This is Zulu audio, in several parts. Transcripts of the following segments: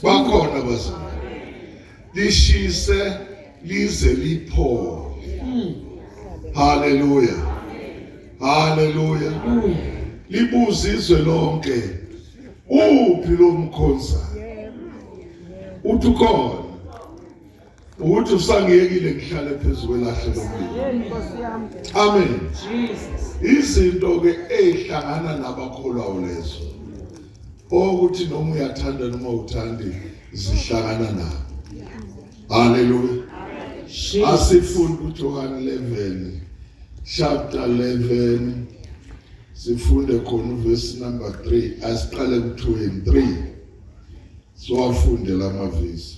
bakhona bazali lishise lize liphole. Haleluya, haleluya. Libuze izwe lonke uphi lo mkhonza uthi khona ukuthi usangiyekile ngihlale phezulu kwelahle lomlilo. Amen. Izinto ke ezihlangana nabakholwayo lezo ukuthi noma uyathanda noma uthandi zihlangana nabo. Haleluya. Asifunda uJohn 11 chapter 11 sifunde khona verse number 3 asiqale ku-2 so afunde lamavesi.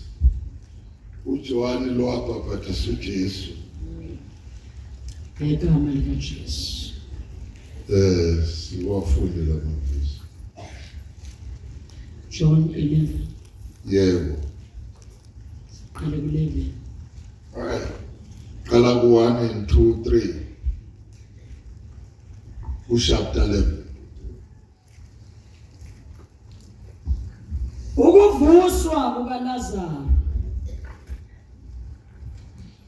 uJohn lo abhabhadisa uJesu ngegama likaJesu. siwafunde lamavesi. John 11 yebo. qala ku-11. Qala ku-1 and 2, 3 ku-chapter 11. Ukuvuswa kukaLazaro.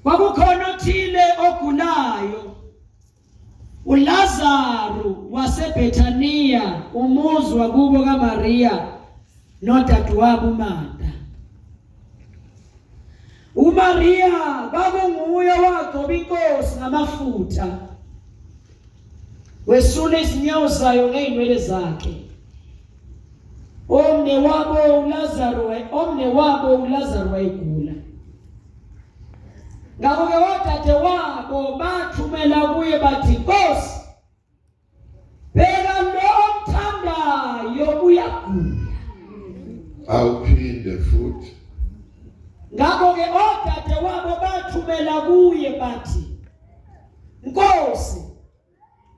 Kwakukhona othile ogulayo, uLazaro waseBethania, umuzi wakubo kaMaria nodadewabo uMartha. uMaria kwakunguye wagcoba iNkosi ngamafutha, wesula izinyawo zayo ngeenwele zakhe. Omne wabo uLazaro wayegula. Ngakho-ke odadewabo bathumela kuye bathi, Nkosi, phela lo omthandayo uyagula. Awuphinde futhi. Ngakho-ke odadewabo bathumela kuye bathi, Nkosi,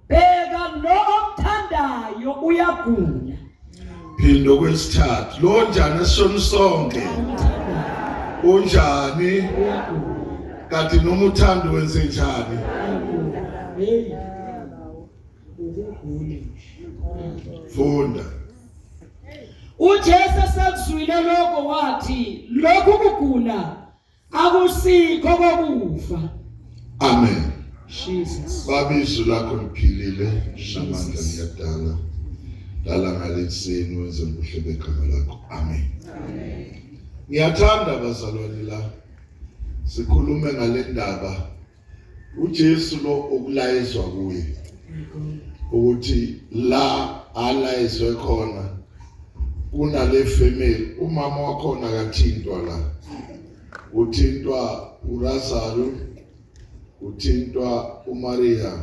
phela lo omthandayo uyagula. Phindo kwesithathu. Lo njani esishoni sonke? Unjani? Kanti noma uthando wenze njani? Funda. uJesu sekuzwile lokho wathi, lokhu kugula akusikho kokufa. Amen. Jesus. Baba, izwi lakho liphilile namandla ngiyadala. Dala ngalekuseni wenze ubuhle begama lakho. Amen. Ngiyathanda bazalwane la sikhulume ngale ndaba uJesu lo okulayezwa kuye ukuthi la alayezwe khona kunale family umama wakhona akathintwa la, uthintwa uLazaro, uthintwa uMaria,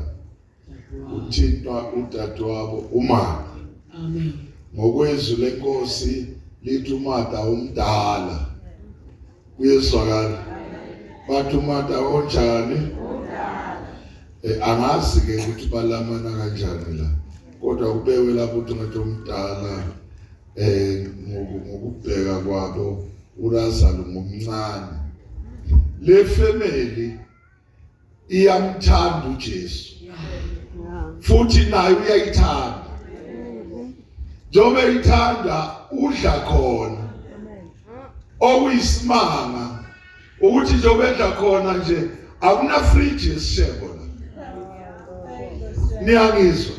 uthintwa udadewabo uMartha. Amen. Ngokwezwi lenkosi lithi uMartha umdala uyezwakala. Bathi uMartha onjani? Angazi ke ukuthi balamana kanjani la, kodwa kubewe lapho ukuthi ngathi umdala ngokubheka kwabo uLazaro ngomncane. Le family iyamthanda uJesu futhi naye uyayithanda. Njengoba ithanda udla khona okuyisimanga ukuthi njengoba edla khona nje akuna fridge esishebo la. Niyangizwa?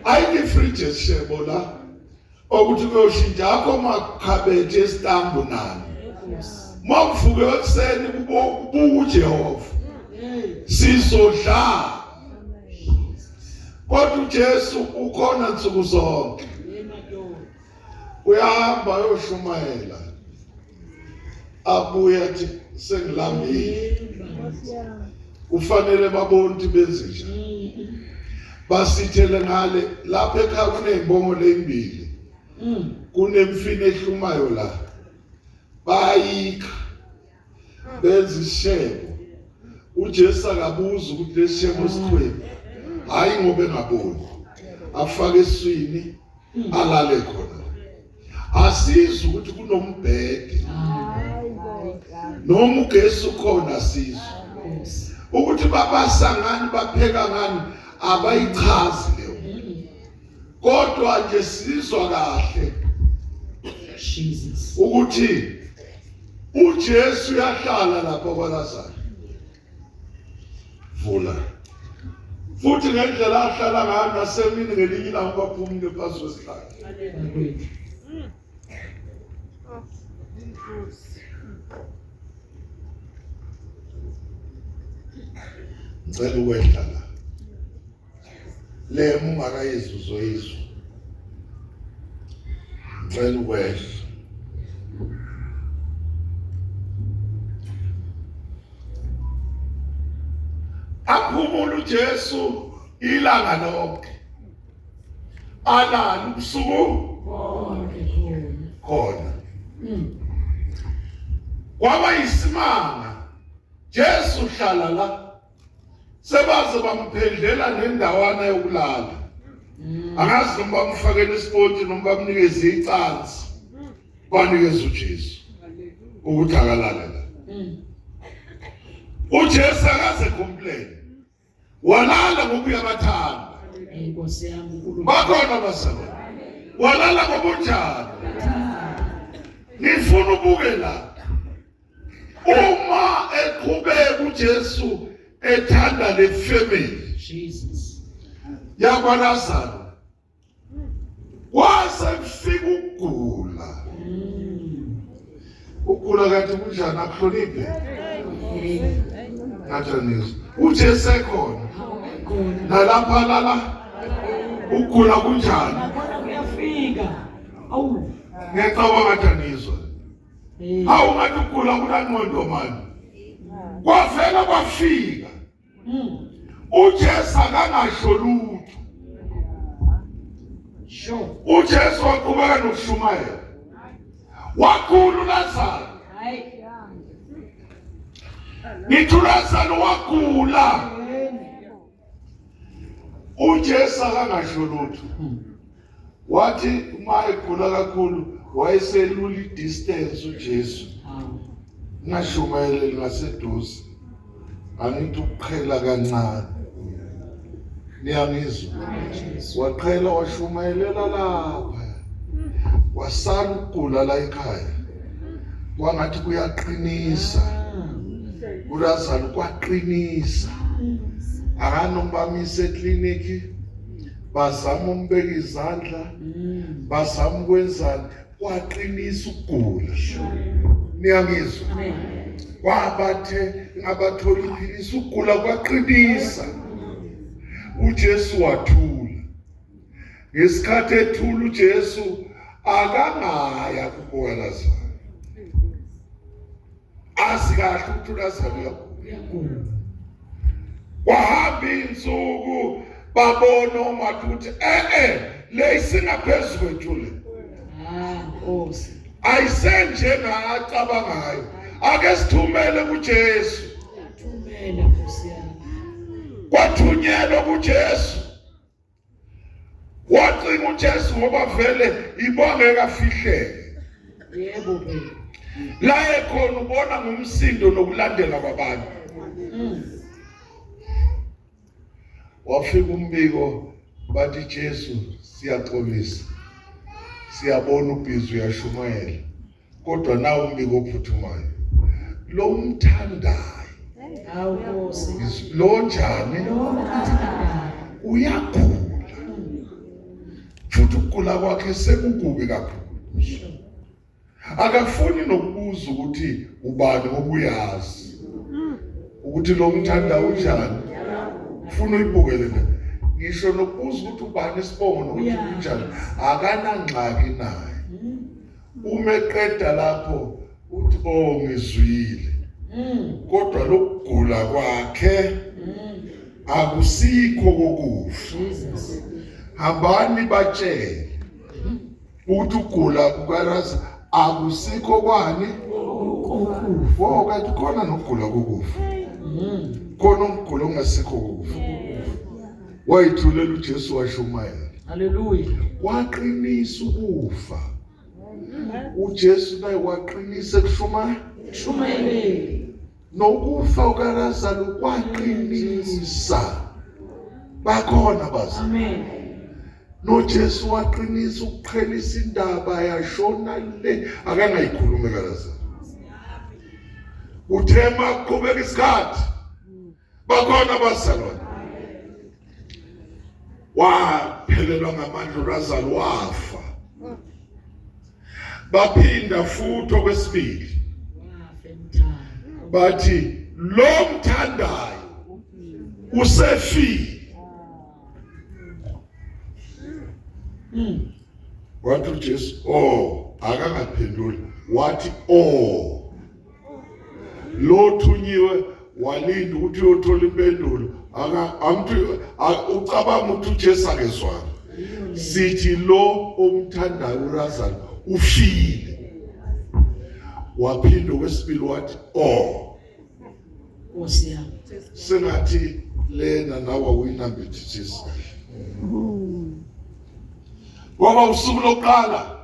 Ayikho fridge esishebo la ukuthi kuyoshintsha akho makhabethe esitambu nani. Makuvuke ekuseni kubuka uJehova sizodla. Kodwa uJesu ukhona nsuku zonke. Uyahamba uyoshumayela abuye athi sengilambile. Kufanele babone ukuthi benze njani. Basithele ngale lapha ekhaya kunezibongo lembili. Kunemfino ehlumayo la. Bayikha benza ishebo. uJesu akabuza ukuthi lesishebo sikhwephi. Hayi ngoba engaboni. Afake eswini alale khona. Asizwe ukuthi kunombhede. Noma ugesi ukhona asizwe. Ukuthi babasa ngani bapheka ngani abayichazi leyo. Kodwa nje sizwa kahle Jesus. ukuthi uJesu uyahlala lapho kwaLazaro. Vula. Futhi ngendlela ahlala ngayo nasemini ngelinye ilanga baphumile phansi kwesihlahla. Ngicela ukwehla la. Le ungakayizwa uzoyizwa. Ngicela ukwehla. Aphumula uJesu ilanga lonke. Alala ubusuku khona. Kwaba isimanga. Jesu hlala la. Sebaze bamphendlela nendawana yokulala. Angazi noma bamfakele ispoti noma bamnikeze icansi. Banikeza uJesu ukuthi akalale la. uJesu akaze complain. Walala ngoba uyabathanda. Inkosi yami uNkulunkulu. Bakhona basaba. Walala ngoba uthanda. Ngifuna ubuke la. Uma eqhubeka uJesu ethanda le family. Jesus. YakwaLazaro. Wase kufika ukugula. Ukugula kanti kunjani akuhloniphe? Ngathaniso. uJesu ekhona. Nalapha lala ukugula kunjani? Kuyafika. Awu. Ngiyacabanga ngathaniso. Hawu ngathi ukugula kunangqondo manje. Kwafela kwafika. uJesu akangasho lutho. Sure. uJesu waqhubeka nokushumayela. Wakhulu uLazaro. Hayi. Ngithi uLazaro wagula. uJesu akangasho lutho. Wathi uma egula kakhulu wayeselula idistance uJesu. Ngashumayela ngaseduze. Angithi ukuqhela kancane. Niyangizwa? Waqhela washumayelela lapha. Wasala ukugula la ekhaya. Wangathi kuyaqinisa. uLazaro kwaqinisa. Akanombamise ekliniki. Bazama umbeka izandla. Bazama ukwenzani. Kwaqinisa ukugula. Niyangizwa? Wabathe abathola iphilisi ukugula kwaqinisa. uJesu wathula. Ngesikhathi ethula uJesu akangaya kuBoazaro. Asikahle ukuthi uLazaro uyagula. Wahamba insuku babona uMathuthi le isingaphezulu kwethu le. Nkosi. Ayisenje ngacabangayo. Ake sithumele kuJesu. Thumela Nkosi yami. Kwathunyelwa kuJesu. Wacinga uJesu ngoba vele ibonge kafihleke. Yebo phela. La ekhona ubona ngumsindo nokulandela kwabantu. Wafika umbiko bathi Jesu siyaxolisa. Siyabona ubhizi uyashumayela. Kodwa nawo umbiko ophuthumayo. Lo umthandayo. Hawu Nkosi. Lo njani? Lo umthandayo. Uyagula. Futhi ukugula kwakhe sekukubi kakhulu. Akafuni nokubuza ukuthi ubani ngokuyazi. Ukuthi lo umthandayo unjani? Ufuna uyibukele na. Ngisho nokubuza ukuthi ubani isibongo nokuthi unjani. Akanangxaki naye. Uma eqeda lapho uthi ngizwile. Kodwa lokugula kwakhe akusikho kokufa. Jesus. Hambani batshele ukuthi ukugula kukaLazaro akusikho kwani kokufa. Kanti khona nokugula kokufa. Khona ukugula ongasikho kokufa. Wayithulela uJesu washumayela. Hallelujah. Waqinisa ukufa. uJesu naye waqinisa Shumayeleni. nokufa kukaLazaro kwaqinisa. Bakhona bazi. Amen. noJesu waqinisa ukuqhelisa indaba yashona le akangayikhulumi kaLazaro. Uthema kuqhubeka isikhathi bakhona bazalwane waphelelwa ngamandla uLazaro wafa. Baphinda futhi okwesibili bathi lo mthandayo usefile. Wathi uJesu akangaphenduli, wathi lo thunyiwe walinda ukuthi uyothola impendulo. Ucabanga ukuthi uJesu akezwana. Sithi lo omthandayo uLazaro ufile. Waphinda okwesibili wathi sengathi lena nawe uyinambithithisa. Ngoba usuku lokuqala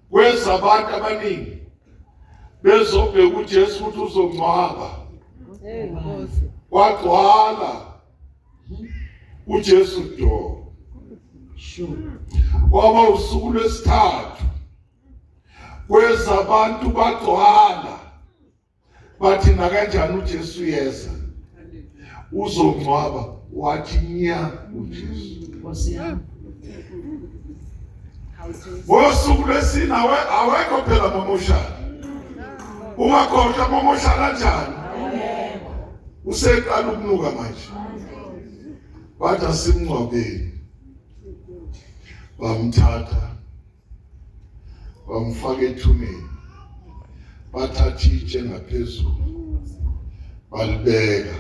kweza abantu abaningi bezobheka uJesu ukuthi uzongcwaba. Wagcwala uJesu do. Ngoba usuku lwesithathu kweza abantu bagcwala. Bathi na kanjani uJesu yeza uzongcwaba, wathi nya uJesu. Ngosuku lwesine awekho phela momoshana. Ungakhohlwa momoshana kanjani? Useqala ukunuka manje. Bathi asimngcwabeni. Bamthatha bamfaka ethuneni. Bathatha itshe ngaphezulu balibeka.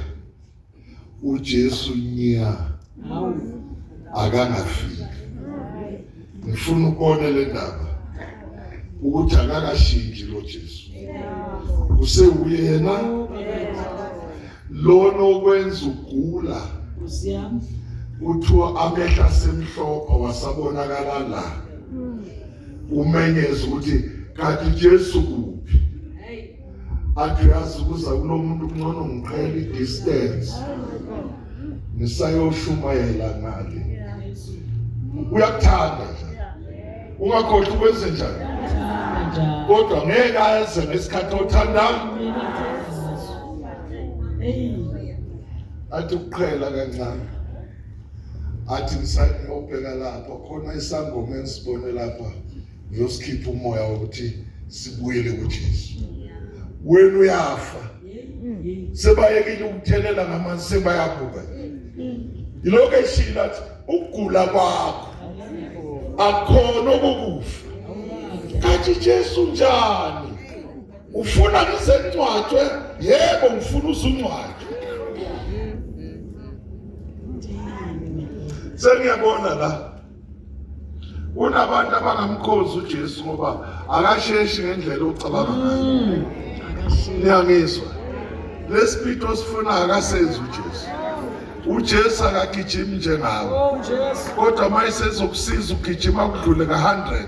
uJesu nya akangafiki. Ngifuna ukubona le ndaba ukuthi akakashintshi lo Jesu. Useyena lona okwenza ugula. Uthiwa amehla semhlophe wasabonakala la. Umenyeza ukuthi kanti Jesu kuphi? Athi yazi ukuza kulo muntu kungcono ngiqhela i-distance. Nisayoshumayela ngale. Uyakuthanda nje. Ungakhohlwa ukwenze njani. Kodwa ngeke ayenze ngesikhathi othandayo. Athi ukuqhela kancane. Athi ngisayobheka lapha khona isangoma engisibone lapha. Ngiyosikhipha umoya wokuthi sibuyele kuJesu. Wena uyafa. Sebayekile ukuthelela ngamanzi sebayabhuka. Yilokho eshila athi ukugula kwakho akhona okukufa. Kathi Jesu njani? Ufuna ngisengcwatshwe? Yebo ngifuna uzungcwatshwe. Sengiyabona la unabantu abangamkhozi uJesu ngoba akasheshi ngendlela ocabanga ngayo. Niyangizwa? Lesipito osifuna akasenzi uJesu. uJesu akagijimi njengawe. Kodwa mayisezokusiza ugijima kudlule ka100.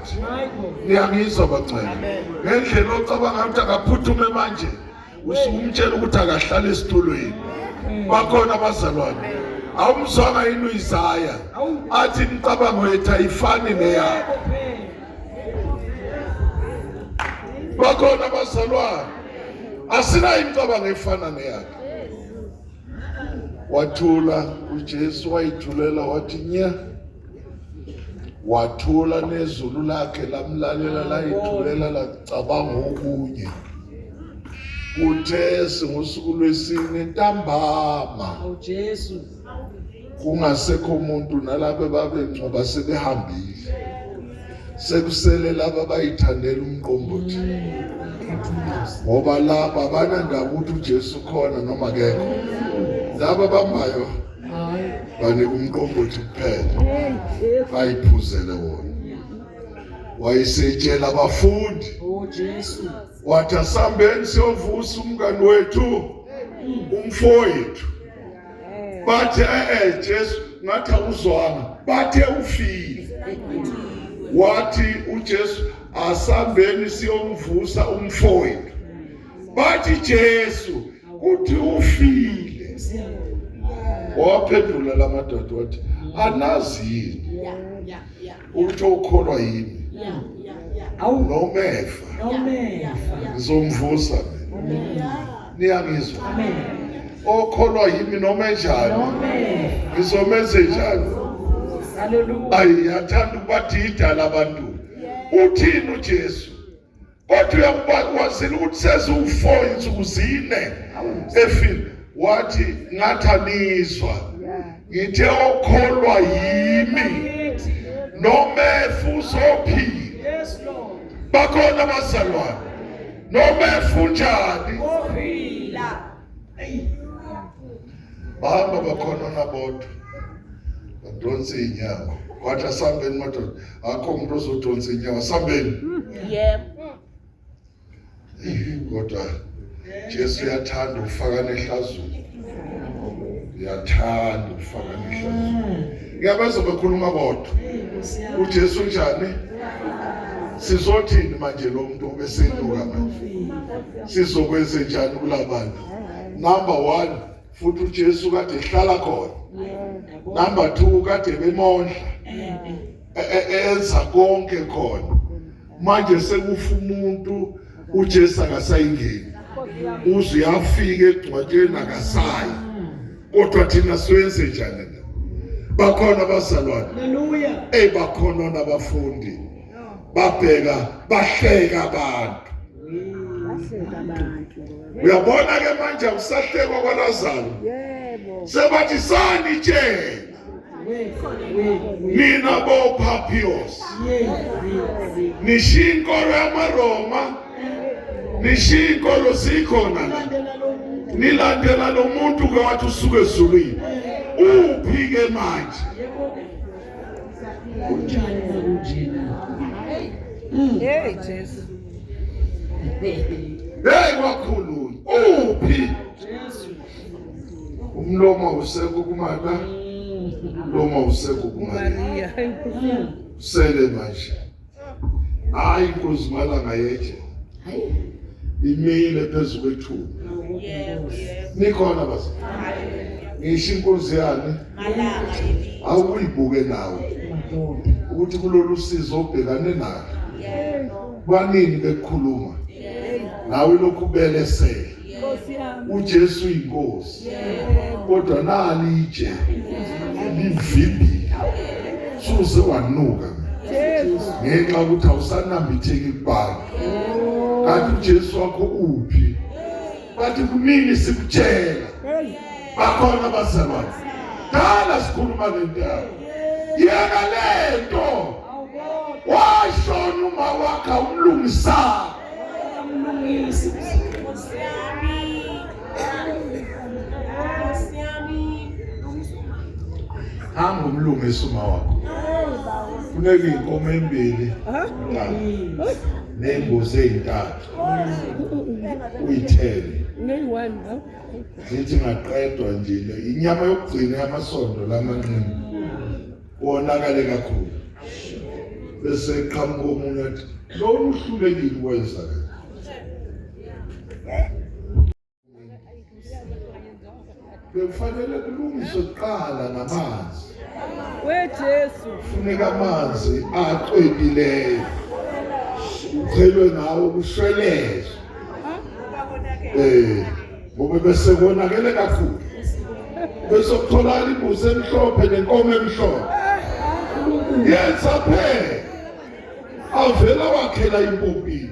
Niyangizwa bacela? Ngendlela ocabanga ukuthi akaphuthume manje usumtshela ukuthi akahlala esitulweni. Bakhona abazalwane awumzwanga yini uIsaya athi imicabango yethu ayifani neyakho. Bakhona abazalwane asinayo imicabango efana neyakho. Wathula uJesu wayithulela wathi nya. Wathula nezulu lakhe lamlalela layithulela lacabanga okunye. Uthe ngosuku lwesine ntambama uJesu kungasekho umuntu nalabo babengcwaba sebehambile. Sekusele laba bayithandela umqombothi. Ngoba laba banandaba ukuthi uJesu khona noma kekho. Laba bambayo banika umqombothi kuphela. Bayiphuzele wona. Wayisetshela abafundi uJesu wathi asambeni siyovusa umngani wethu umfowethu. Bathe Jesu ngathi awuzwanga. Bathe ufile. Wathi uJesu asambeni siyomvusa umfowethu. Bathi Jesu uthi ufile. waphendula lamadoda wathi anazi yini ukuthi ukholwa yimi nomefa ngizomvusa niyangizwa okholwa yimi noma enjani ngizomenze njani ayiyathanda ukubadida labantu uthini uJesu kodwa uyakwazile ukuthi seziwu4 insuku zine efile wathi ngathanizwa ngithe okholwa yimi nomefu uzophila bakhona abazalwane nomefu njani bahamba bakhona nabodwa badonsa inyawo wathi asambeni madoda akho umuntu ozodonsa inyawo asambeni kodwa Jesu uyathanda ukufaka nehlazweni uyathanda ukufaka nehlazweni ngiyabaza bekhuluma bodwa uJesu njani sizothini manje lo muntu obeseduka manje sizokwenza njani kulabantu number 1 futhi uJesu kade ehlala khona number 2 kade bemondla enza konke khona manje sekufa umuntu uJesu akasayingeni uze uyafika egcwatsheni akasayi kodwa thina siwenze njani bakhona abazalwane haleluya bakhona nabafundi babheka bahleka abantu uyabona ke manje usahlekwa kwaLazaro sebathi sani tshela nina boPapios nishinkolo yamaRoma nishinkolo sikhona nilandela lo muntu ke wathi usuke ezulwini uphike manje Jesu wakhuluma uphi umlomo usekho kumaka umlomo usekho kuMaria sele manje hayi inkosi malanga yethe imile phezulu kwethuba nikhona basi ngisho inkosi yani awuyibuke nawe ukuthi kulolu sizo obhekane nalo kwanini bekhuluma nawe lokhu belesele uJesu inkosi kodwa nali ije livimbi suze wanuka ngenxa ukuthi awusanambitheki kubantu kanti uJesu wakho uphi bathi kunini sikutshela bakhona abazalwane dala sikhuluma lendaba yeka lento washona uma wakha umlungisa hamba umlungisa uma wakho funeka inkomo embili nembuzi ezintathu uyithele zithi ngaqedwa nje inyama yokugcina yamasonto lamanqindi wonakale kakhulu bese qhamuka omunye athi lo uhlulekile ukwenza bekufanele kulungiswe kuqala namanzi weJesu funeka amanzi aqwebileyo ukhelwe nawo kushwelezwe ngoba bese konakele kakhulu bese kutholakala imbuzi emhlophe nenkomo emhlophe yenza phela avela wakhela impompini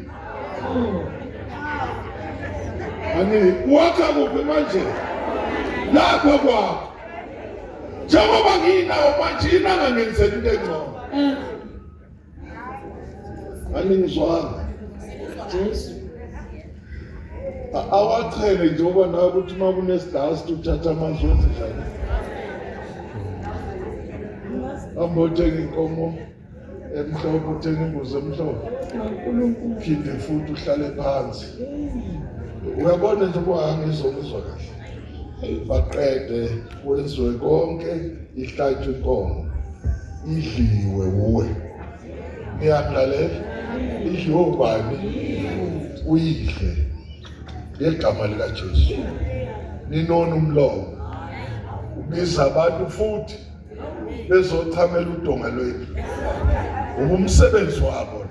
ani wakha kuphi manje lapho kwakho njengoba nginawo manje inanga ngenzela into engcono ani ngizwanga Jesu awachele njengoba nawe ukuthi uma kunesidust uthatha amanzi wenze njani ambothenga inkomo emhlophe uthenga imbuzi emhlophe phinde futhi uhlale phansi uyabona nje ngizokuzwa kahle baqede wenziwe konke ihlatshwe inkomo idliwe uwe ngiyamlalela idliwe ubani uyidle ngegama likaJesu ninona umlomo biza abantu futhi bezochamela udonga lwethu. Umsebenzi wabo.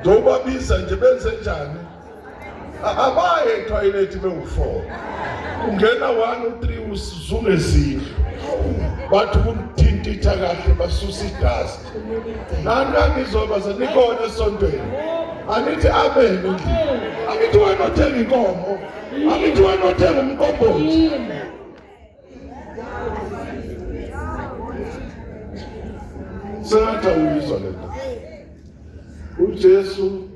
Njengoba biza nje benze njani? Abaye etoilet bewu4. Ungena 1 or 3 usizunge zindlu. Bathi kumthintitha kahle basusa idust. Nani angizobaza nikhona esontweni. Anithi amen endlini. Angithi wena othenga inkomo. Angithi wena othenga umqombothi. Sengathi uyizwa lento. uJesu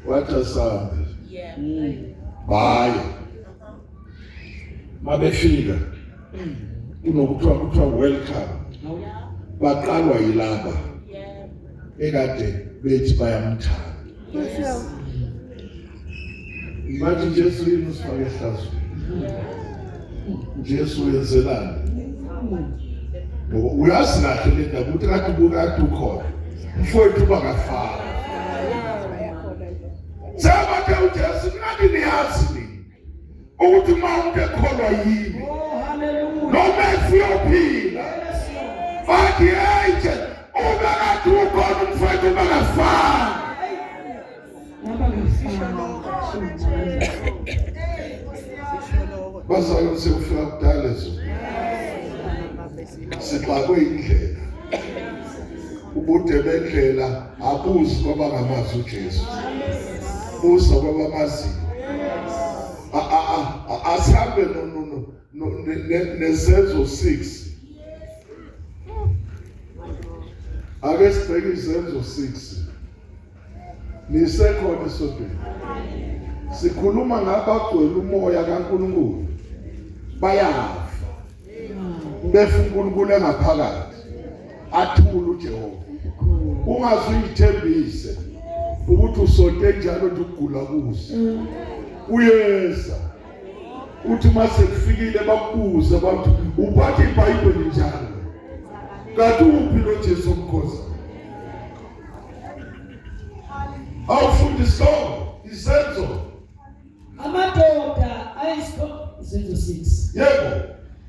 wathi asambe. Bye. Mabefika kuthiwa welcome. Baqalwa yilaba ekade bethi bayamthanda. Manje Jesu yinusifake ehlazo. Jesu uyenzelani? Uyazi kahle le ndaba ukuthi kade buka ukhona. Mfowethu bakafaka. Sabathe uJesu ngathi niyazi ukuthi uma umuntu ekholwa yini. Noma efiyophila. Bathi hey ubekade ukhona umfowethu bakafaka. Bazalwane sekufika kudala zo. Sixakwe indlela. Ubude bendlela abuzi kwabangamazi uJesu. Buza kwabamazi. Asabe nesenzo 6. Ake sibheke isenzo 6. Nisekhona esontweni. Sikhuluma ngabagcwele umoya kaNkulunkulu. Bayafa. Befuna uNkulunkulu engaphakathi. Athula uJehova. Ungazuyithembise ukuthi usonto njalo nje ukugula kuze. Uyeza. Uthi mase kufikile bakubuza abantu uphathe iBhayibheli njalo. Kanti uphi lo Jesu omkhosi? Awufundiswa isenzo. Amadoda isenzo 6. Yebo.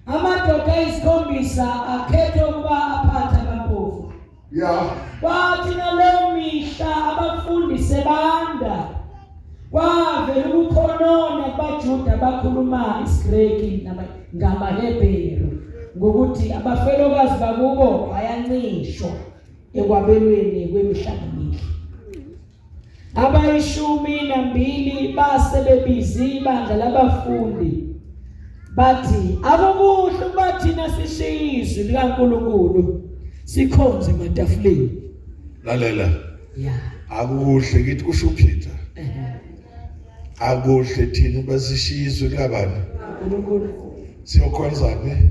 Amadoda ayisikhombisa akhetha ukuba aphathe abampofu. Ya. Kwathi nalowo mihla abafundi sebanda. Kwavela ukukhonona kubaJuda abakhuluma isiGreki ngamaHebheru ngokuthi abafelokazi bakubo bayancishwa ekwabelweni kwemihlanganiso. Abayishumi nambili base bebiza ibandla labafundi bathi akukuhle ukuba thina sishiye izwi likaNkulunkulu sikhonze ematafuleni. Lalela. Ya. Akukuhle kithi kusho uPeter. Akukuhle thina basishiye izwi likabani? uNkulunkulu. Siyokhonza phi?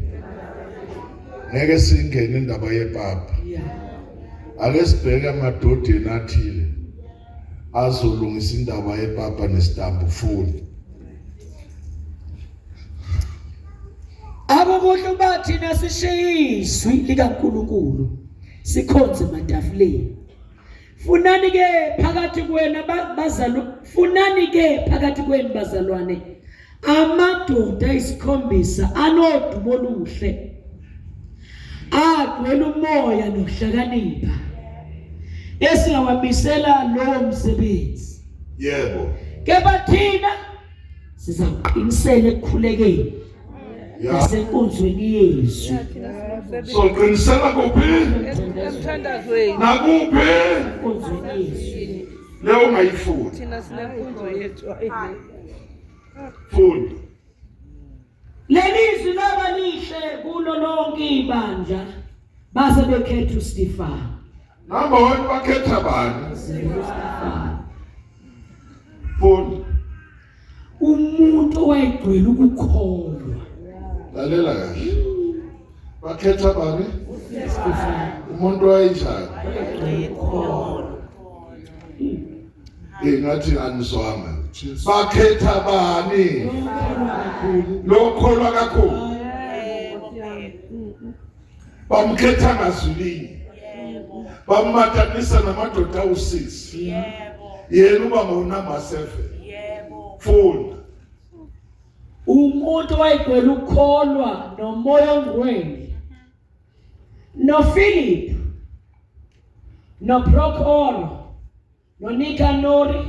Ngeke singene indaba yePapa. Ya. Ake sibheke amadodeni athile azolungisa indaba yePapa nesitambu futhi. Akukuhle ukuba thina sishiye izwi likaNkulunkulu sikhonze ematafuleni. Funani ke phakathi kwenu bazalwane amadoda isikhombisa anodumo oluhle agcwele umoya nokuhlakanipha esingawabisela lowo msebenzi. Yebo. Kepha thina sizawuqinisela ekukhulekeni nasenkonzweni yezwi. So qinisela kuphi? Emthandazweni. Nakuphi? Enkonzweni yezwi. Leyo ungayifuni. Thina sinemfundo yethu. Funda. Lelizwi laba lihle kulo lonke ibandla base bekhetha uStefano. Number 1 bakhetha bani? Funda. Umuntu owayegcwele ukukholwa. Lalela kahle. Bakhetha bani? uStefano. Umuntu wayinjani? Ngathi anizwanga. Bakhetha bani? Lokholwa kakhulu. Bamkhetha ngazulini. Bammatanisa namadoda u6. Yena uba ngu number 7. Funda. umuntu wayegcwele ukukholwa nomoya ongcwele, noPhilip, noProcoro, noNikanori,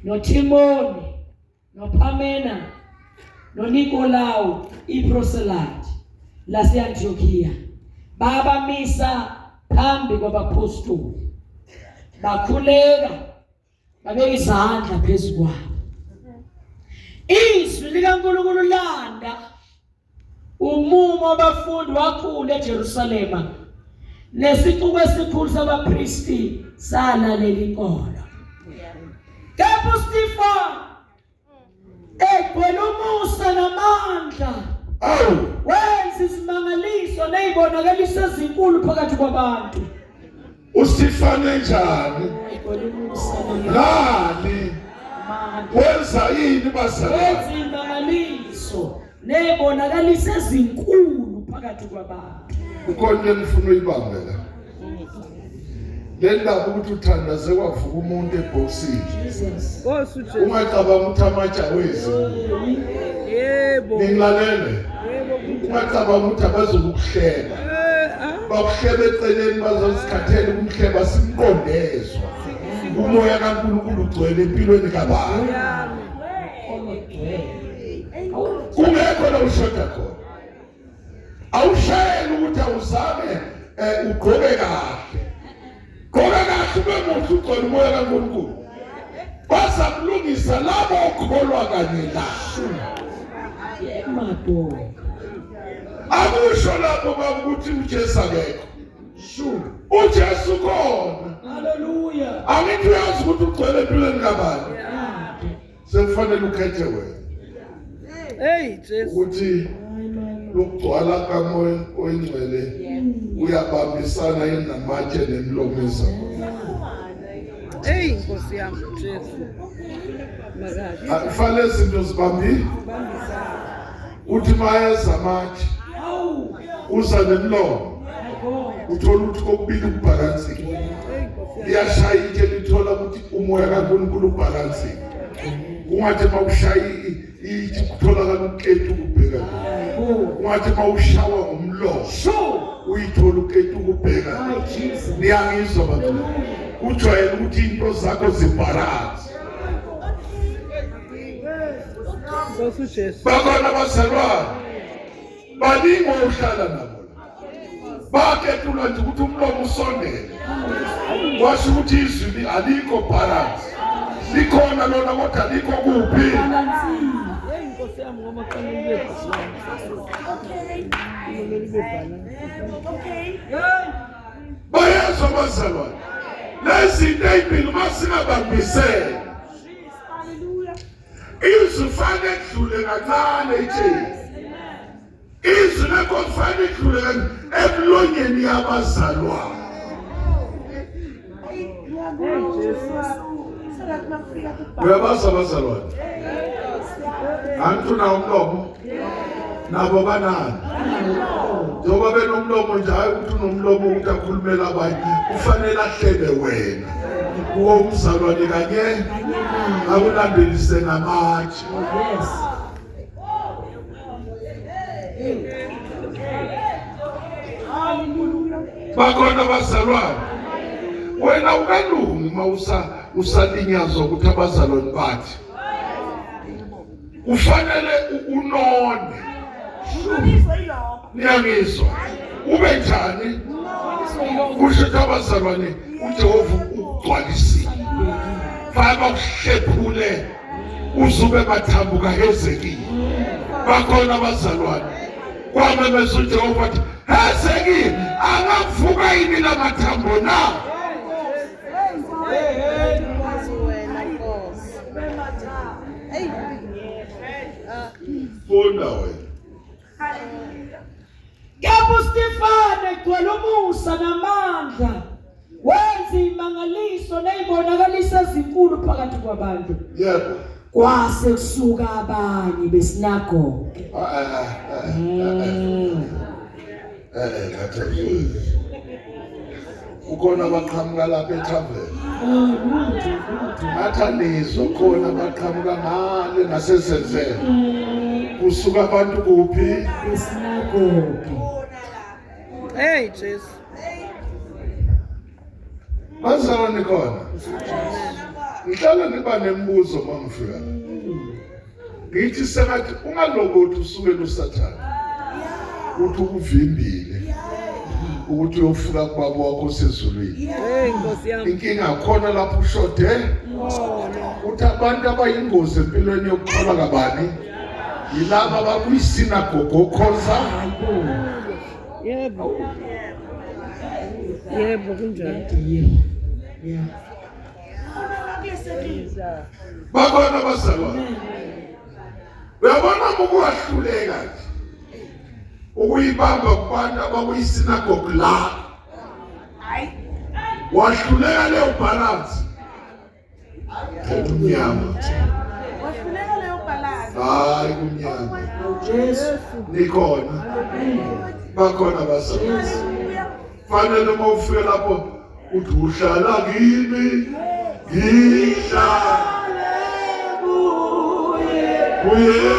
noTimoni, noPamena, noNicolau, iproselyte lase-Antiochiya, babamisa phambi kwabapostoli, bakhuleka, babeka izandla phezu kwabo. Izwi likaNkulunkulu landa umumo wabafundi wakhula eJerusalema, nesixuku esikhulu sabapristi salalela inkolo. Kepha uStefane egcwele umusa namandla, wenza izimangaliso nezibonakaliso ezinkulu phakathi kwabantu. uStefane njani? Ngani? Wenza yini bazalwane? Wenza izimangaliso nezibonakaliso ezinkulu phakathi kwabantu. Ukhona ngifuna uyibambe la. Le ndaba ukuthi uthandaze kwavuka umuntu ebhokisini. Nkosi uJesu. Ungacabanga ukuthi amatsha wezi. Yebo. Ngilalele. Ungacabanga ukuthi abazokuhleba. Bakuhleba eceleni bazosikhathela umhleba simqondezwa. Umoya kaNkulunkulu ugcwele empilweni kaBaba. Kungekho la ushoda khona. Awushayeli ukuthi awuzame ugqoke kahle. Gqoka kahle bemuthi ugcwele umoya kaNkulunkulu. Bazakulungisa labo okholwa kanye lawo. Akusho lapho bakuthi uJesu akekho. uJesu khona. Hallelujah. Angithi uyazi ukuthi ugcwele empilweni kabani. Sekufanele ukhethe wena. Hey Jesu. Ukuthi lokugcwala kamoya oyingcwele uyabambisana yini namatshe nemlomo ezakho. Hey Nkosi yami Jesu. Makazi. Akufanele izinto zibambi. Uthi mayeza amatshe. Uza nemlomo. Uthola ukuthi kokubili kubhalansike. Liyashayike lithola ukuthi umoya kaNkulunkulu ubhalansike. Ungathi mawushaya ithi kutholakala ukethu kubheka. Ungathi mawushawa ngomlomo uyithola ukethu kubheka. Niyangizwa bantu. Ujwayele ukuthi into zakho zibhalanse. Nkosi uJesu. Bakhona abazalwane baningi ohlala nabo. Bakhethelwa nje ukuthi umlomo usondele. Washo ukuthi izwi alikho balance. Likhona lona kodwa alikho kuphi. Hey Nkosi yami ngoma kanile Bayezwa abazalwane. Lezinto ezimbili masingabambisene. Izwi fanele kudlule kancane ejeni. Izwi lakho fanele kudlule emlonyeni yabazalwane. Uyabaza abazalwane. Antu na umlomo nabo banani. Njengoba benomlomo nje hayi ukuthi unomlomo ukuthi akhulumela abanye, kufanele ahlebe wena. Kuwo umzalwane kanye akulandelise namatshe. Bakhona abazalwane. Wena ukalungi usalinyazwa ukuthi abazalwane bathi. Ufanele unone. Niyangizwa. Ube njani? Kusho ukuthi abazalwane uJehova ugcwalisile. Faka ukuhlephule uzube mathambuka Hezekiya. Bakhona abazalwane. Kwamemeza uJehova wathi Hezekiya angavuka yini la mathambo na? Funda wena. Kepha uStefane egcwele umusa namandla, wenza imangaliso nezibonakaliso ezinkulu phakathi kwabantu. Yebo. Kwase kusuka abanye besinagoge. ukhona abaqhamuka lapha eThaveni athanizwa khona abaqhamuka ngale nasesenzele kusuka abantu kuphi esinagoge. Hey Jesu. bazalwane khona ngihlala ngiba nembuzo mangifika ngithi sengathi ungalokuthi usukela usathane uthi ukuvimbile ukuthi uyofika kubaba wakho sezulwini. Hey Nkosi yami. Inkinga khona lapho ushode uthi abantu abayingozi empilweni yokukholwa kabani yilaba abakuyisinagoge okhoza. Yebo. Yebo kunjalo. Yeah. Bakhona bazalwane uyabona ukuwahluleka ukuyibamba kubantu abakuyisinagoge la wahluleka leyo balance kumnyama hayi kumnyama Jesu nikhona bakhona bazalwane fanele uma ufike lapho uthi uhlala kimi ngihlale kuye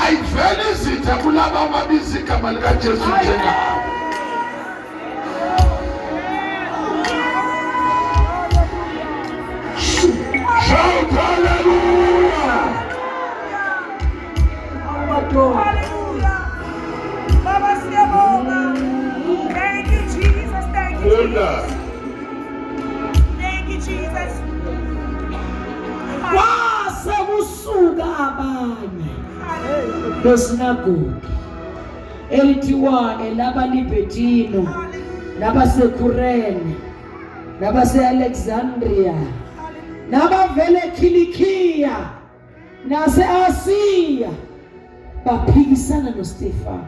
ayivele izitha kulaba ababiza igama likaJesu njengabo. Shout hallelujah. Hallelujah. Baba siyabonga. Thank you Jesus. Thank you Jesus. Thank you Jesus. kwase kusuka abanye besinagoge elithiwa elabaLibetino nabaseKurene nabase-Alexandria nabavele Kilikiya nase-Asiya baphikisana noStefane.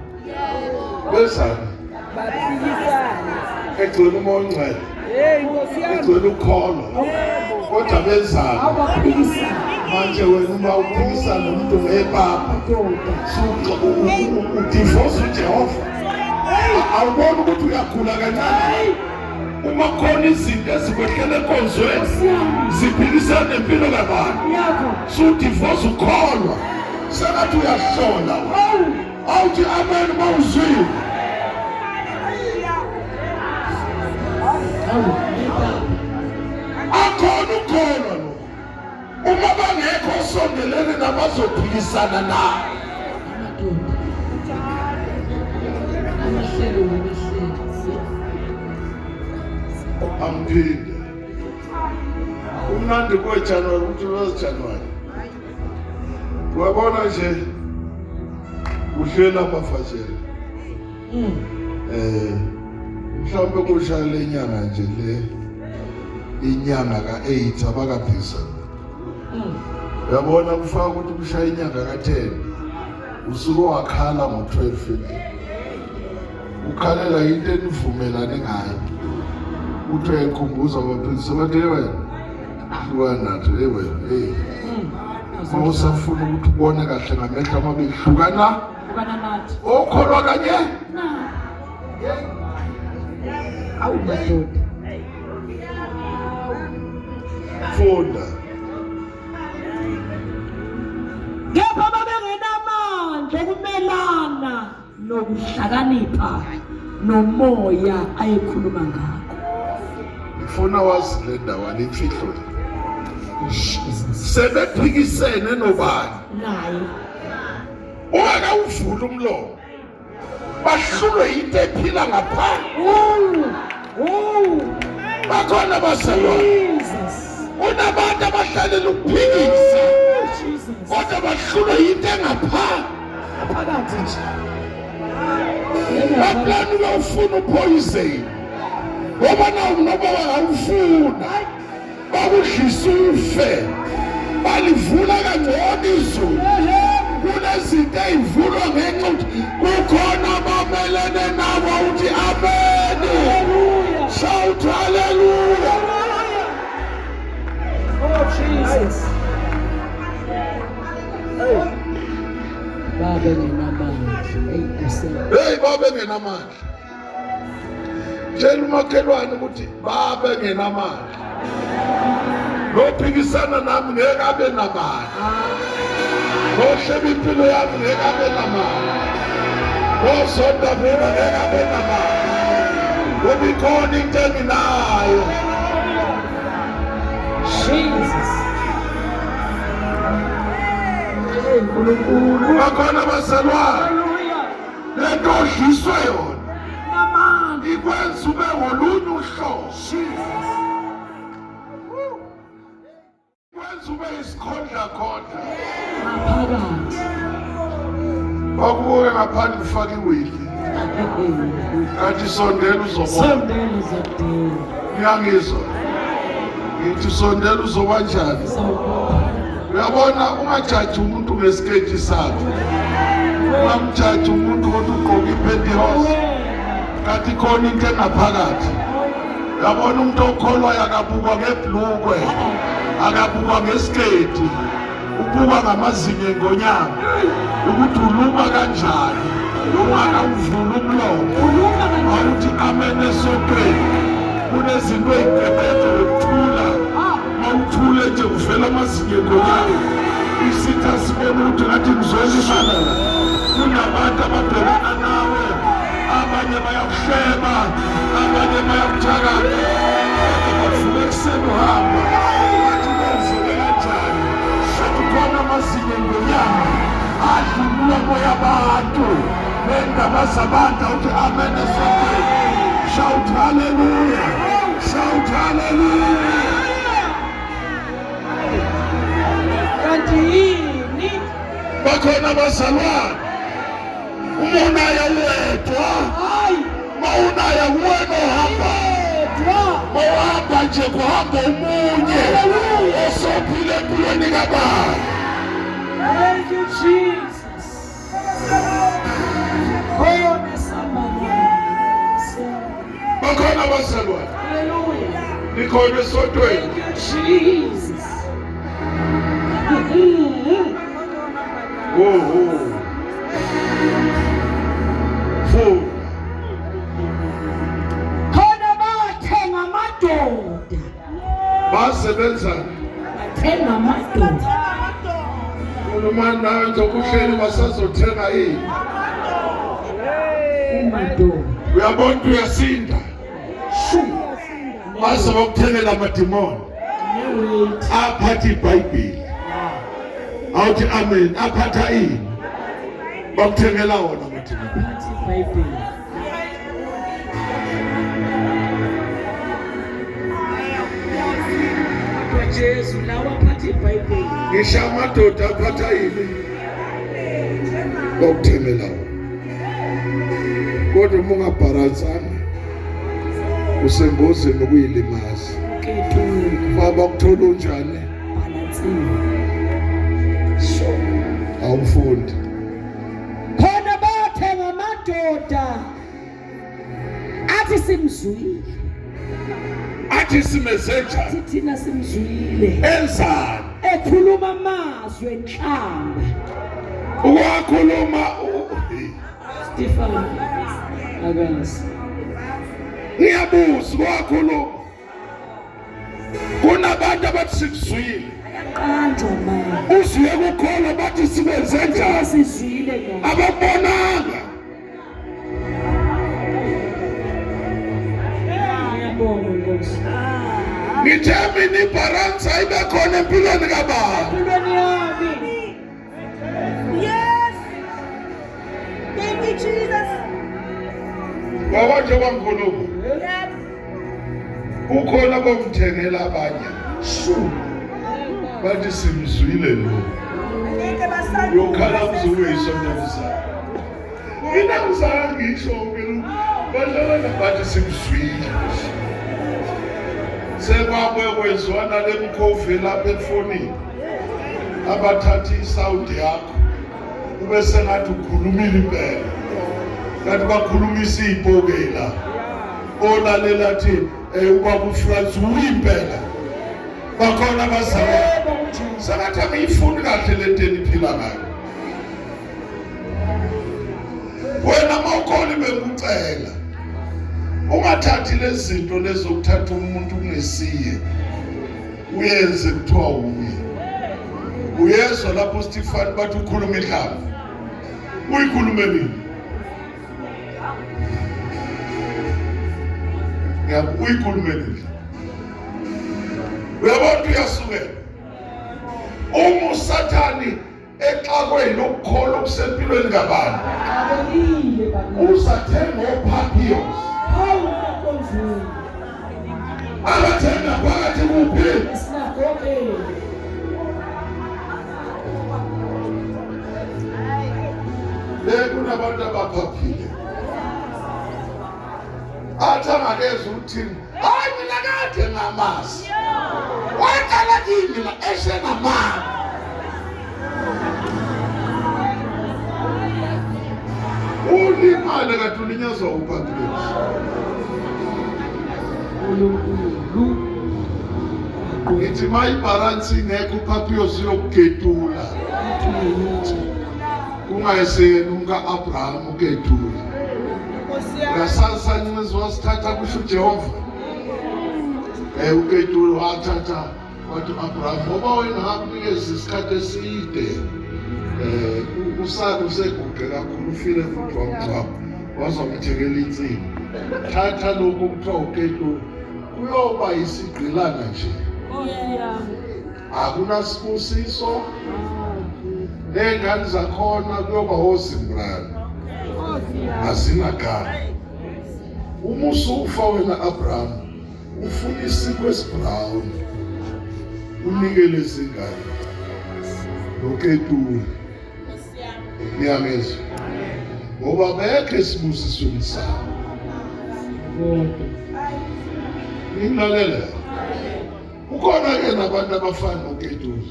Besana Baphikisana. egcwele umoya ongcwele Hey Nkosi yami. egcwele ukholo kodwa benzani Abaphikisana manje wena uma uphikisana nomuntu ngepapa madoda udivorce uJehova awubona ukuthi uyagula kancane uma khona izinto ezikwehlele enkonzweni ziphikisana nempilo kabantu yakho sudivorce ukholwa sengathi uyahlola awuthi amen mawuzwile akhona ukholwa lo uma bangekho osondelene nabazophikisana nawe amphinde umnandi kweJanuwari ukuthi weJanuwari wabona nje uhlela amafashela mhlawumbe kushaya lenyanga nje le inyanga ka8 abakaphikisana uyabona kufaka ukuthi kushaya inyanga ka10 usuke wakhala ngo12 ukhalela into enivumelane ngayo uthi uyakhumbuza abaphikisi bathi wena hlukana nathi wena awusafuna ukuthi ubone kahle ngamehlo amabili hlukana Hlukana nathi. okholwa kanye Na. Awu madoda. funda Kepha babengenamandla okumelana nokuhlakanipha nomoya ayekhuluma ngakho. ngifuna wazi le ndawo imfihlo sebephikisene nobani Naye. ungakawuvula umlomo bahlulwe into ephila ngaphandle bakhona baselwa Jesus. unabantu abahlalela ukuphikisa Jesus. kodwa bahlulwe into engaphandle Phakathi nje. baplani bawufuna uphoyizeni ngoba nawo noba bangawufuna bakudlisa ufe balivula kangcono izulu kunezinto ey'vulwa ngenxa ukuthi kukhona abamelene nabo uthi ameni shout haleluya Oh Jesus. Baba nginamandla. Hey Nkosi. hey babengenamandla tshela umakhelwane ukuthi babengenamandla lophikisana nami ngeke abe namandla lohleba impilo yami ngeke abe namandla losonda mina ngeke abe namandla ngoba ikhona into enginayo Jesus. bakhona baselwane Hallelujah. lento odliswe yona Namandla. ikwenza ube ngolunye uhlobo ikwenza ube isikhondlakhondla Ngaphakathi. bakubuke ngaphandle ufake iwili kanti sondela uzobona Sondela uzodela. ngiyangizwa ngithi sondela uzoba njani Sawubona. uyabona ungajaji umuntu ngesiketi sakhe ungamjaji umuntu kodwa ugqoke ipentehosi kanti khona into engaphakathi uyabona umuntu okholwayo akabukwa ngebhlukwe akabukwa ngesiketi ubukwa ngamazinyo engonyama ukuthi uluma kanjani ungakawuvula umlomo awuthi amen esontweni kunezinto ey'gebhede wekuthula mawuthule nje uvela amazinyo engonyama isitha sibona ukuthi ngathi ngizwelisana kunabantu ababhekana nawe abanye bayakuhleba abanye bayakuthakala bavuka ekuseni uhamba wathi kwenzeke kanjani sathi khona amazinyo engonyama adla umlomo yabantu nendaba zabantu awuthi amen esontweni shout haleluya shout haleluya Kanti yini? bakhona abazalwane uma unaya wedwa Hayi. ma unaya kuwena ohamba Edwa. mawuhamba nje kuhamba omunye osophile empilweni kabani Thank you, Jesus. Oh, somebody. bakhona abazalwane Hallelujah. nikhona esontweni Thank you, Jesus. funa Khona bathenga amadoda. basebenzana Bathenga amadoda. khuluma nawe njokuhleli basazothenga yini Amadoda. uyabona ukuthi uyasinda base bakuthengela amadimoni Neweight. aphatha ibhayibheli awuthi amen aphatha ini bakuthengela wona amadimoni Phathi iBhayibheli. Jesu lawa phathi iBhayibheli. ngisho amadoda aphatha ini bakuthengela wona kodwa uma ungabharansanga usengozini ukuyilimaza Kethu baba kuthola unjani balansiwe. awumfundi Khona bathenga amadoda. Athi simzwile. athi simesenjani Thina simzwile. enzani ekhuluma amazwi enhlamba. Wakhuluma Stefan akazi. Ngiyabuza wakhuluma. Kunabantu abathi sikuzwile. Qanjwa manje. Uzwe ukukholwa bathi sibenze njani? Sizwile kahle. Ababonanga. Ngiyabonga Nkosi. Ngithe mina ibhalansi ayibe khona empilweni kababa. Empilweni yami. Yes. Thank you, Jesus. Wabantu bangikhuluma. Yes. Ukhona bomthengela abanye. Shu. Bathi simzwile lo. Ngeke basanda. Yokhala uzowuyisondelisa. Mina ngizange ngisho mina badlala nabathi simzwile. Sekwabe kwezwana lemkhofi lapha efonini. Abathatha isound yakho. Ube sengathi ukhulumile impela. Kanti bakhulumisa izibhokela. Olalela thi ubaba uFrans uyimpela. Bakhona bazama. Sengathi ayifundi kahle lento eniphila ngayo. Wena mawukhona bekucela. Ungathathi lezi zinto lezokuthatha umuntu ungesiye. Uyenze kuthiwa uye. Uyezwa lapho Stefan bathi ukhuluma idlala. Uyikhulume nini? Uyikhulume nini? Uyabona uyasukela. Usathani exakwe lokukholwa okusempilweni kabantu. Abelile bani. Uzathenga ophapios. Hawu Nkosi. Abathenga phakathi kuphi? Sinagoge. Kunabantu abaphaphile. Athangakeza uthini? Hayi mina kade ngamazi. Waqala kimi la eshenamani. Ulimale kade ulinyazwa uphaphile. Ngithi mayibhalansi ingekho uphaphiyos yokugedula. Kungayeseni umka-Abraham ukethula. Ngasasanye wasithatha kusho uJehova. Ukethula wathatha wathi Abraham ngoba wena ngakunikeza isikhathi eside. Usaka useguqe kakhulu ufile futhi wamgcwaba. Wazomthekela insini. Thatha lokho kuthiwa ukethula. Kuyoba isigqilana nje. Akunasibusiso. Nengane zakhona kuyoba oZimbrana. Azinagama. Uma usufa wena Abraham, ufuna isiko esibrown. Unikele izingane. Loketula. Ngiyamezwa. Ngoba bekhe esibusisweni sakho. Ngimlalela. Ukhona ke nabantu abafana noketula.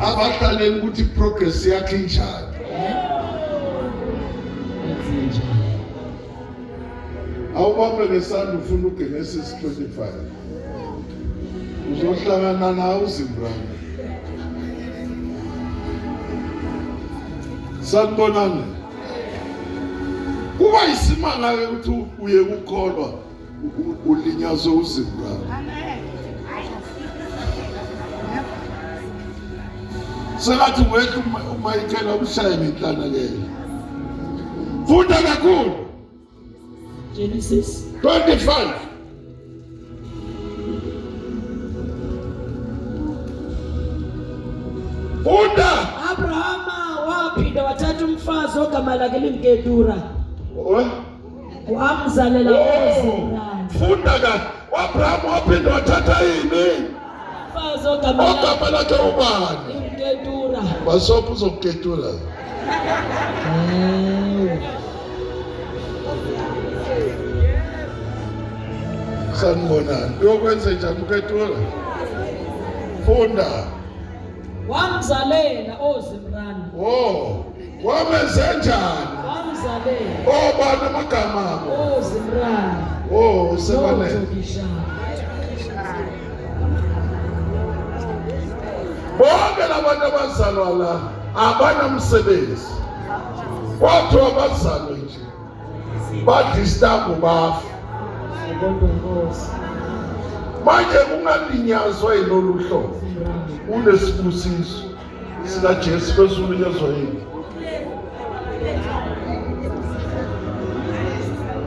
Abahlalela ukuthi progress yakhe injani. Awubambe nesandla ufuna uGenesis 25. Uzohlangana nawe uZimbrana. Sanibonani. Kuba isimanga ukuthi uye ukukholwa ulinyazwe uZimbrana. Sengathi wethu umayikela umshaya ngenhlanakela. Funda kakhulu. Genesis 25. Funda. Abrahama waphinda wathatha umfazi ogama lakhe limketura. Wamzalela uZimbrana. Funda ka. Abrahama waphinda wathatha yini? Umfazi ogama lakhe ubani? Limketura. Basopha uzokuketura. Sanibonani. Uyokwenza njani uketura? Funda. Wamzalela uZimbrana. Wamenze njani? Wamzalela. Bani amagama abo? uZimbrana. Sebanele. Bo abantu abazalwa la abanamsebenzi. Wathi abazalwa nje badisturb bafa. Manje kungalinyazwa yilolu hlobo. Unesibusiso sika Jesu kwesulunyazwa yini.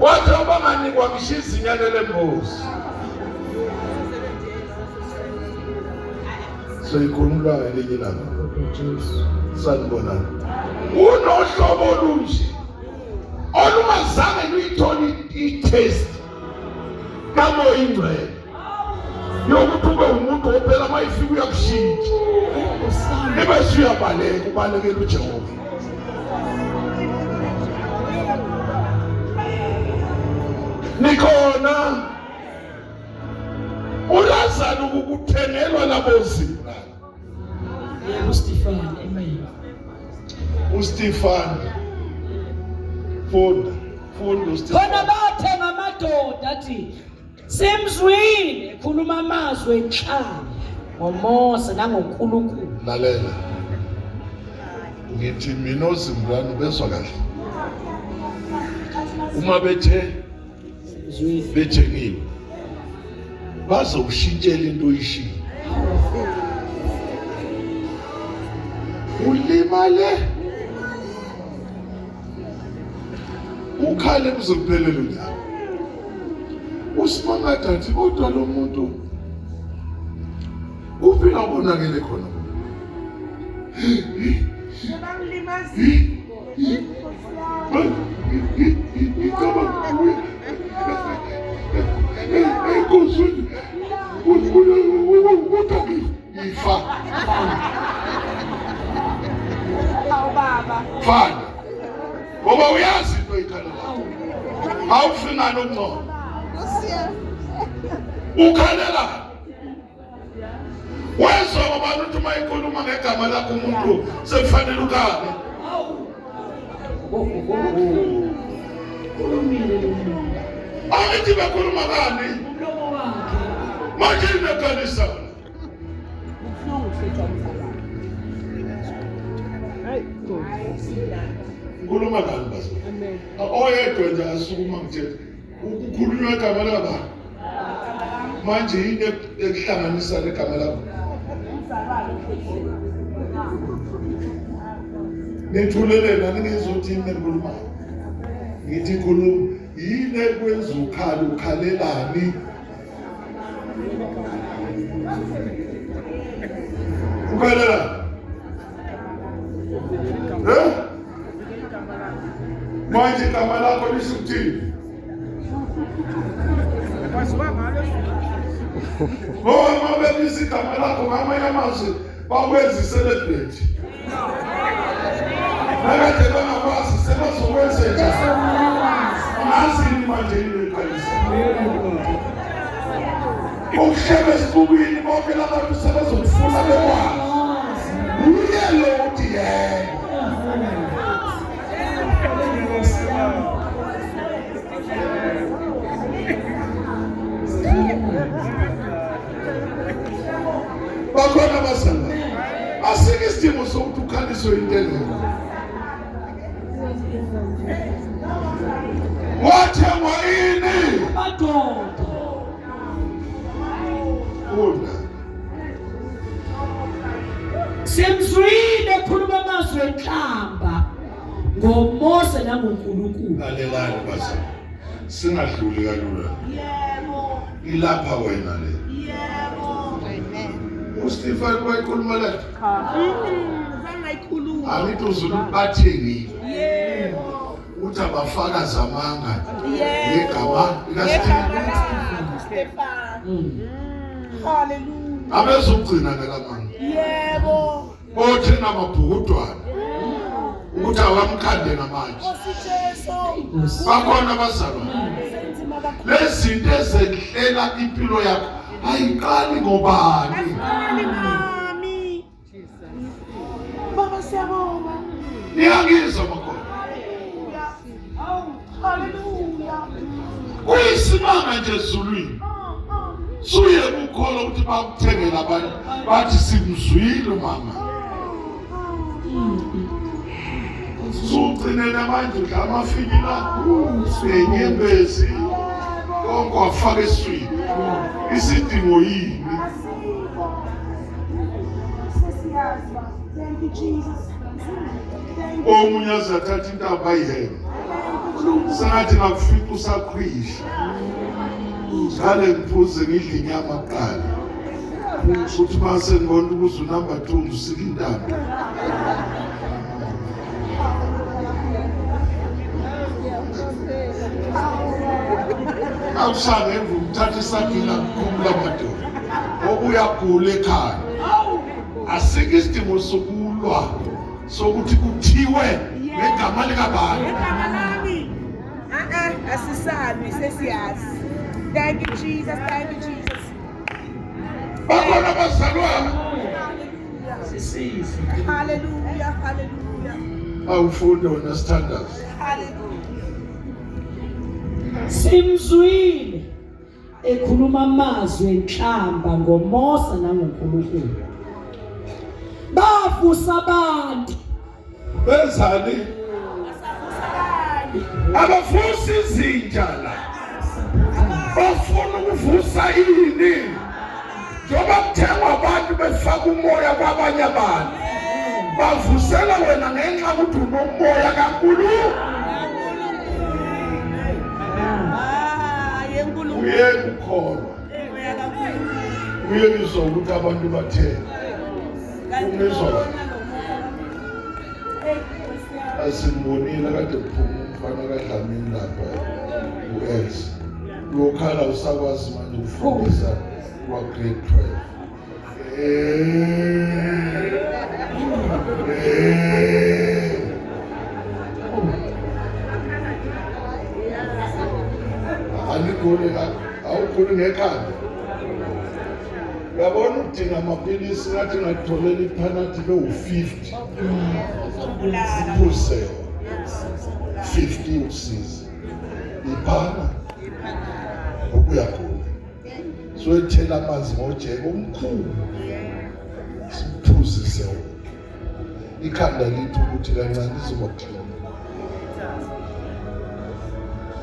Wathi abanganikwa ngishiza inyane lembuzi. So ikhuluma ngelinye ilanga. Sanibonana. Unohlobo olunje olungazange luyithole i-taste kamoya ingcwele yokuthi ube umuntu ophela mayifika uyakushintsha ebese uyabaleka ubalekela uJehova. Nikhona uLazaro ukuthengelwa labozimba. uStefan, amen. uStefan funda uStefan. Khona bathenga amadoda athi simzwile ekhuluma amazwi enhlamba ngoMose nangoNkulunkulu. Lalela ngithi mina ozimbulani bezwa kahle uma bethengiwe bazowushintshela into oyishilo. Ulimale ukhale kuzophelela unyaka. Usimangada athi kodwa lo muntu uphila ubonakele khona. Fana ngoba uyazi into oyikhalela awufingana ukungcono ukhalela wezwa abantu ukuthi uma ikhuluma ngegama lakho umuntu sekufanele ukhale. Ayithi bakhuluma ngani manje inekanisa ukhuluma ngani basi oyedwa nje asukuma ngithethe ukukhulunywa igama laba manje yini ekuhlanganisa negama lakho. Nithulelena ningezothi yini nikhuluma ngithi khuluma yini ekwenza ukhalelani. Ukhalela manje igama lakho lisuthini ngoba mabelisa igama lakho ngamanye amazwi bakwenza i-celebrate nakade bangakwazi sebazokwenza njani ngazini manje yini eqalisa ukuhleba esibukweni bonke labantu sebazokufuna bekwazi uyelo uthi yena bakhona basana asike isidingo sokuthi ukhaliswe intengo. Wathengwa ini Madoda una simzwile ekhuluma amazwi enhlamba ngoMose nangoNkulunkulu. lalelani basana singadluli kalula. Yebo. Ilapha wena le. Yebo. uStefan wayikhuluma la Zangayikhuluma. abithi uzulu bathengile Yebo. uthi abafaka zamanga Yebo. ngegama likaStefan Stefan. Hallelujah. abezogcina ngelamanga Yebo. othi namabhukudwana ukuthi awamkhande ngamanje. Ositeso. Bakhona abazalwa Senzima kakhulu. lezinto ezehlela impilo yakho ayiqali ngobani. Mami, mami. Baba siyabonga. Niyangizwa makhona Hallelujah. kuyisimanga nje ezulwini suye ukukholwa ukuthi bakuthengela abantu bathi simzwile mama Sugcine namanje udla amafika nenyembezi konke wafaka eswini. Isidingo yini? Thank you, Jesus. Omunye azathatha intaba ayihema. Sengathi ngakufika usakhwisha. Ngale ngiphuze ngidla inyama kuqala. Futhi mase ngibona ukuthi number 2 usika intaba. Awushanga emvu uthatha isagila kukhumula madoda. Okuyagula ekhaya. Asike isidingo sokulwa sokuthi kuthiwe ngegama likabani. Igama lami. Asisalwi sesiyazi. Thank you, Jesus. Thank you, Jesus. Bakhona bazalwa. Sisize. Hallelujah. Hallelujah. Awufunde wena sithandazi. Hallelujah. Simzwile ekhuluma amazwi enhlamba ngoMosa nangoNkulunkulu. Bavusa abantu. Benzani? Abavusa izinja la. Bafuna ukuvusa ini. Njoba kuthengwa abantu befaka umoya kwabanye abantu. Bavusela wena ngenxa ukuthi unomoya kaNkulunkulu. Yenkulunkulu. Uyeke ukholwa. Uyekizwa ukuthi abantu batheni. Umezwa. Asimbonile kade kuphuma umfana kaDlamini lapha uEls. Lokhala usakwazi manje ukufundisa kwa grade 12. Anikule la, awukhulu ngekhanda. Yabona udinga amaphilisi ngathi ngatholela iphanathi lo-50. Iphusewa 50 usiza. Iphana ukuyagula. So ethela amanzi ngojeko omkhulu. Siphuze sewa. Ikhanda lithi ukuthi kancane izokuthina.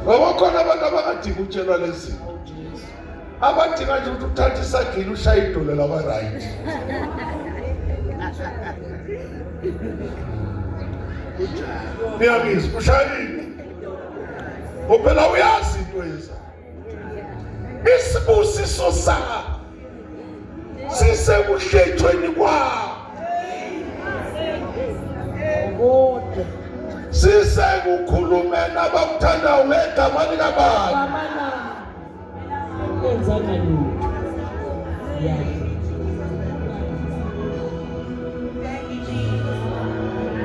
Bakhona abantu abangadinga utshelwa lezi. Abadinga nje ukuthi uthathe isagila ushaye idolo laba right. Niyabizwa ushayile. Ngoba uyazi into eza. Isibusiso sakho sisekuhlethweni kwakho. Sisekukhulumena abakuthanda ngegama likabani. Enzanga lutho.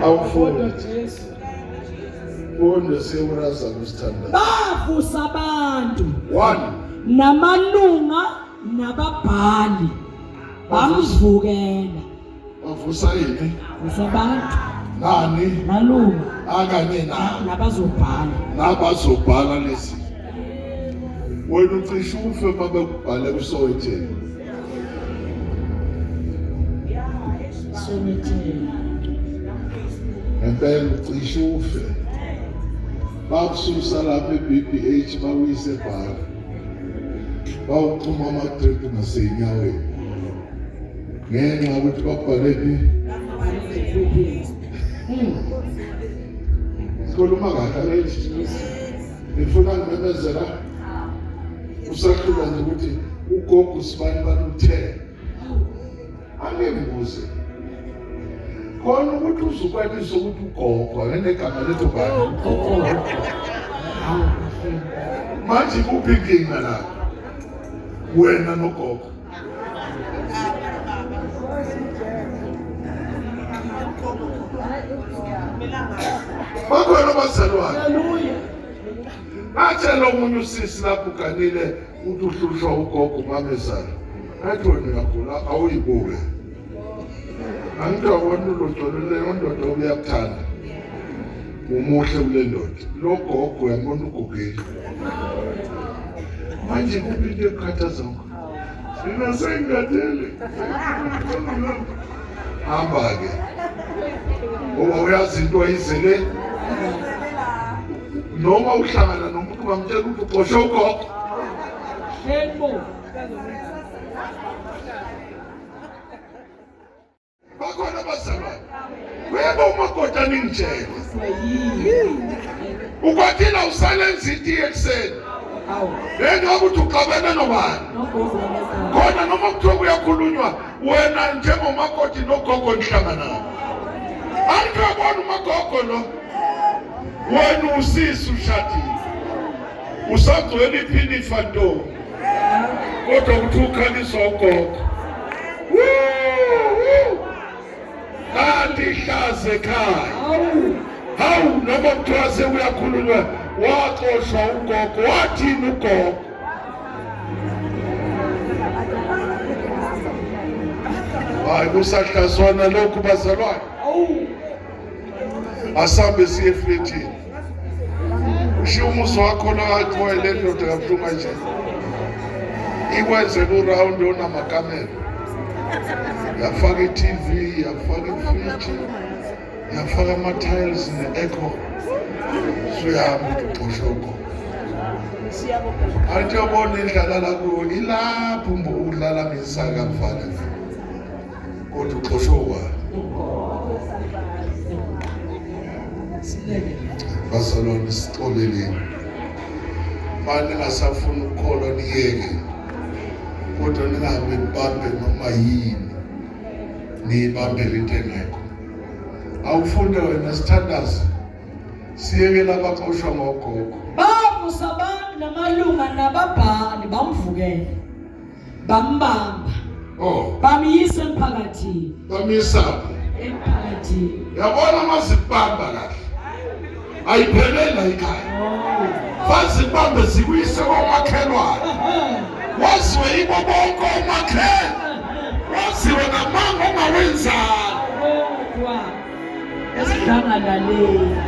Awufunde Jesu. Wonde sewuraza kusithanda. Bavusa abantu. 1. Namalunga nababhali bamvukela. Bavusa yini? Usabantu Nani? nalunga Akanye na. nabazobhala. Nabazobhala lesi. Wena ucishe ufe mabekubhale kuSowetan. Sonethela. Ngempela ucishe ufe. Bakususa lapha eBBH bawuyise eBhara. Bawuxhuma amatrip nasenyaweni. Ngenxa ukuthi babhaleni. Sikhuluma kahle lethi. Ngifuna ngimemezela usakhula nje ukuthi ugogo sibani baluthe. Angembuze. Khona ukuthi uzukwanisa ukuthi ugogo ngenegama lethu bani. Manje kuphi inkinga la? Wena nogogo. Bakhona bazalwane. Haleluya. Atshela omunye usisi lapho uganile ukuthi uhlushwa ugogo mamezala. Athi wena uyagula awuyibuke. Angidabona ulojolele ondoda obuyakuthanda. Umuhle kule ndoda. Lo gogo uyambona ugogile. Manje kuphi into ekhathaza ngakho? Sina sengadele. Hamba ke. ngoba uyazi into ayizele noma uhlangana nomuntu bamtshela ukuthi uxoshe ugogo bakhona bazalwane webo umakoti ningitshela ukwathina usalenza itiye ekuseni engabe uthi uxabene nobani khona noma kuthiwa kuyakhulunywa wena njengomakoti nogogo nihlanganayo ayikabona umagogo lo wena usisi ushadile usagcwele iphinifa ntombi kodwa ukuthi ukhaliswa ugogo kanti ihlaze ekhaya hawu noma kuthiwa sekuyakhulunywa waxoshwa ugogo wathini ugogo hayi kusahlaswana lokhu bazalwane asambe siye efletini ushiya umuso wakho lathi wayele ndoda kabuhlungu nje ikwenze kurawundi onamakamera yafaka i-TV yafaka ifriji yafaka ama-tiles ne-echo suyahamba uxoshe ugogo athi yobona indlala kuwo ilapho udlala ngesaka mfana kodwa uxoshe ukwani bazalwane sixoleleni manje ningasafuna ukukholwa niyeke kodwa ningahambe nibambe noma yini niyibambele into engekho awufunde wena sithandaze siyekela abaxoshwa ngogogo bavusa abantu namalunga nababhali bamvukela bambamba bamyisa emphakathini bamisaphi emphakathini yabona mazibamba kahle ayiphelela ikhaya fazibambe zikuyise komakhelwane waziwe ibo bonke omakhela waziwe namanga ongawenzani esihlanganalela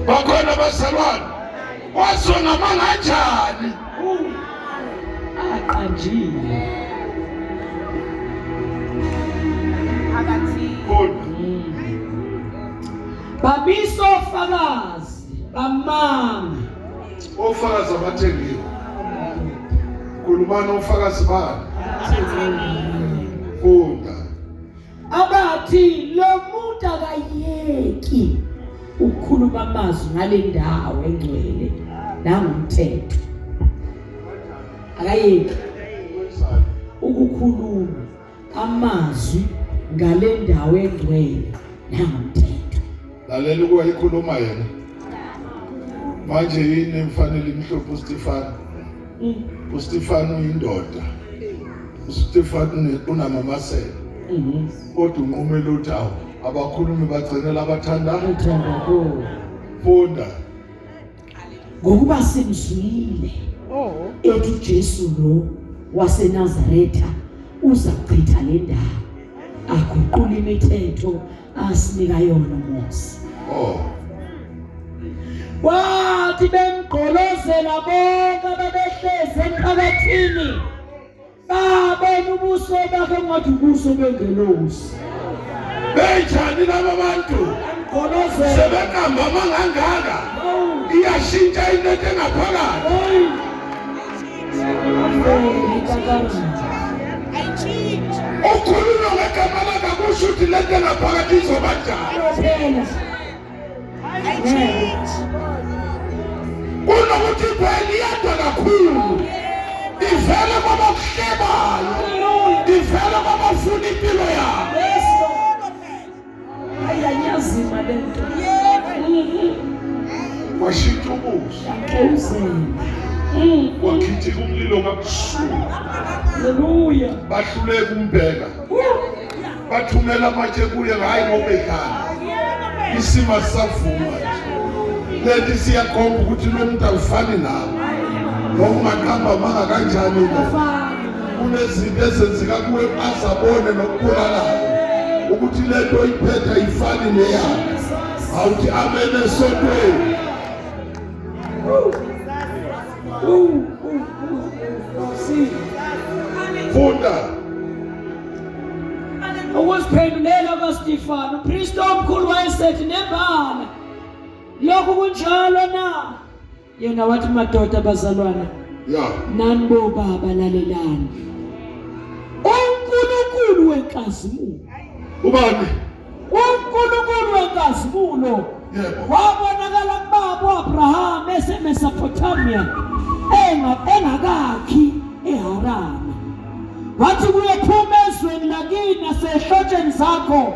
bakhona bazalwane waziwe namanga kanjani aqanjile bamisa ofakazi bamanga ofakazi abathengiwe kulumana ofakazi bani funda abathi lo muntu akayeki ukukhuluma amazwi ngale ndawo engcwele nangomthetho akayeki ukukhuluma amazwi ngale ndawo engcwele nangomthetho lalela kuwa ikhuluma yena manje yini emfanele imhlophe uStefano uStefano uyindoda uStefano unamamasela kodwa unqumela uthawo abakhulumi bagcinela abathanda funda ngokuba simzwile ethi uJesu lo waseNazaretha uzachitha le ndawo aguqula imithetho asinika yona uMose wathi bemgqolozela bonke ababehlezi emphakathini babona ubuso bakhe ngathi ubuso bengelosi benjani laba bantu sebekamba mangangaka iyashintsha into engaphakathi ukhuluma ngegama lakhe kusho ukuthi lento engaphakathi izobanjani kunokuthi phela iyadwa kakhulu ivele kwabakuhlebayo ivele kwabafuna impilo yabo ayanyazima lento washintsha ubuso wakhithika umlilo ngabusuku haleluya bahluleka umbheka bathumela amatshe kuye hayi ngoba ekhaya isimo sisavuma leti siyakhomba ukuthi lo muntu awufani nawe noma ungaqamba manga kanjani kunezinto ezenzeka kuwe azabone nokubulalayo ukuthi lento oyiphetha ayifani neyakhe awuthi amen esontweni funda ukuziphendulela kaStefano upriest omkhulu wayesethi nembala lokhu kunjalo na yena wathi madoda bazalwana nani bo baba lalelani uNkulunkulu wenkazimulo ubani uNkulunkulu wenkazimulo wabonakala kubaba Abraham eseMesopotamia engakakhi eHarana wathi kuyephuma ezweni lakini nasehlotsheni zakho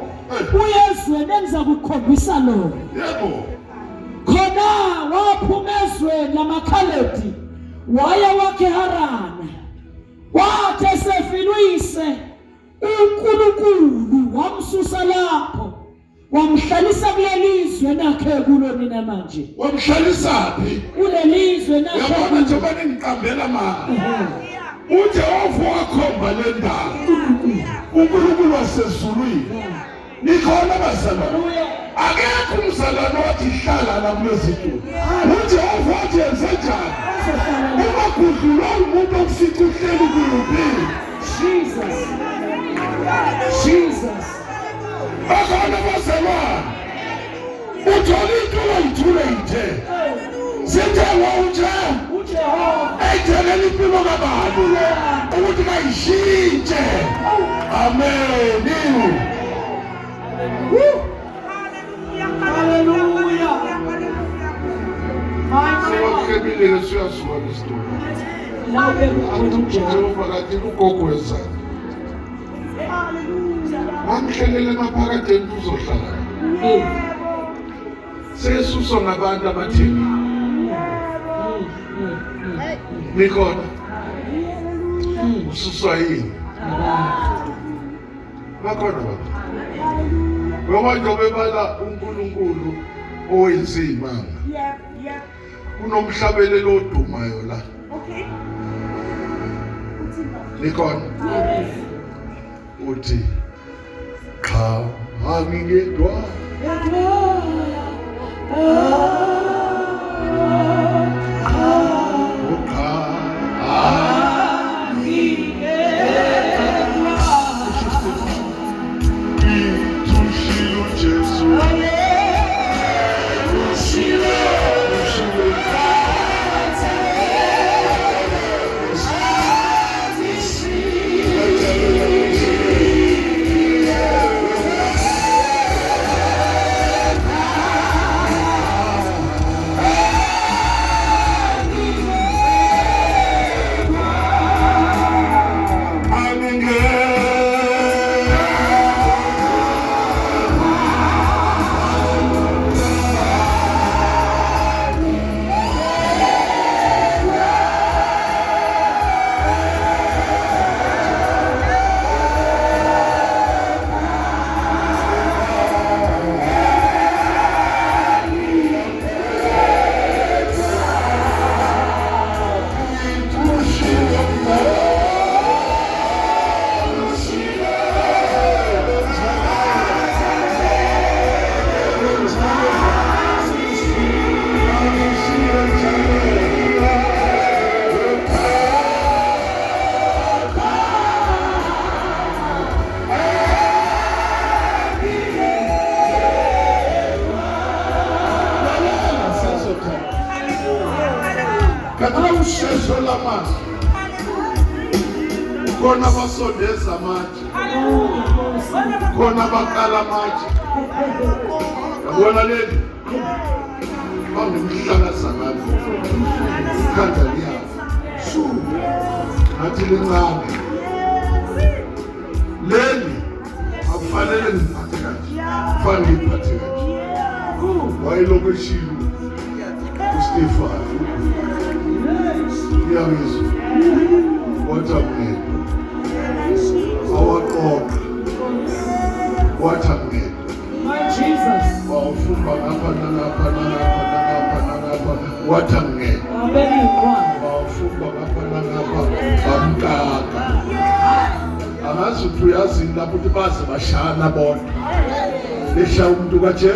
uyezweni engizakukhombisa lona yebo khona waphuma ezweni lamakhaledi waya wakhe eHarana wathi esefile uyise uNkulunkulu wamsusa lapho wamhlalisa kulelizwe nakhe kulo nina manje wamhlalisa phi kulelizwe nakhe yabona nje banengiqambela manje uJehova wakhomba le ndawo uNkulunkulu wasezulwini nikhona bazalwane akekho umzalwane wathi hlala la kulezi zinto uJehova wathi yenze njani uma kudlula umuntu ofica uhleli kuluphi Jesus akona bazalwane uthola into oyithule ithe sithenga uJehova ayithelele impilo kaBaba ukuthi kayishintshe amen hallelujah Siyakebile siyasuka lesitolo nawe uJehova Jehova kathi ukogweza amhlelele maphakade uzohlala sesuso ngabantu abathini nikhona ususwa yini bakhona abantu ngoba njengoba bala uNkulunkulu owenza imanga kunomhlabelelo odumayo la nikhona uthi cha angingedwa Kona basondeza amatshe kona baqala amatshe yabona leli bangumhlakaza ngalo ikhanda liyafa ngathi lincane leli akufanele ngiphathe kanje kufanele ngiphathe kanje wayelokishilo uStefano uyangizwa wathamngelo awaqoqa wathamngelo Jesus wawufumba ngapha nalapha nalapha nalapha wathamngelo wawufumba ngapha nalapha bamkaka angazi ukuthi uyazini lapho ukuthi baze bashana bona besha umuntu kaje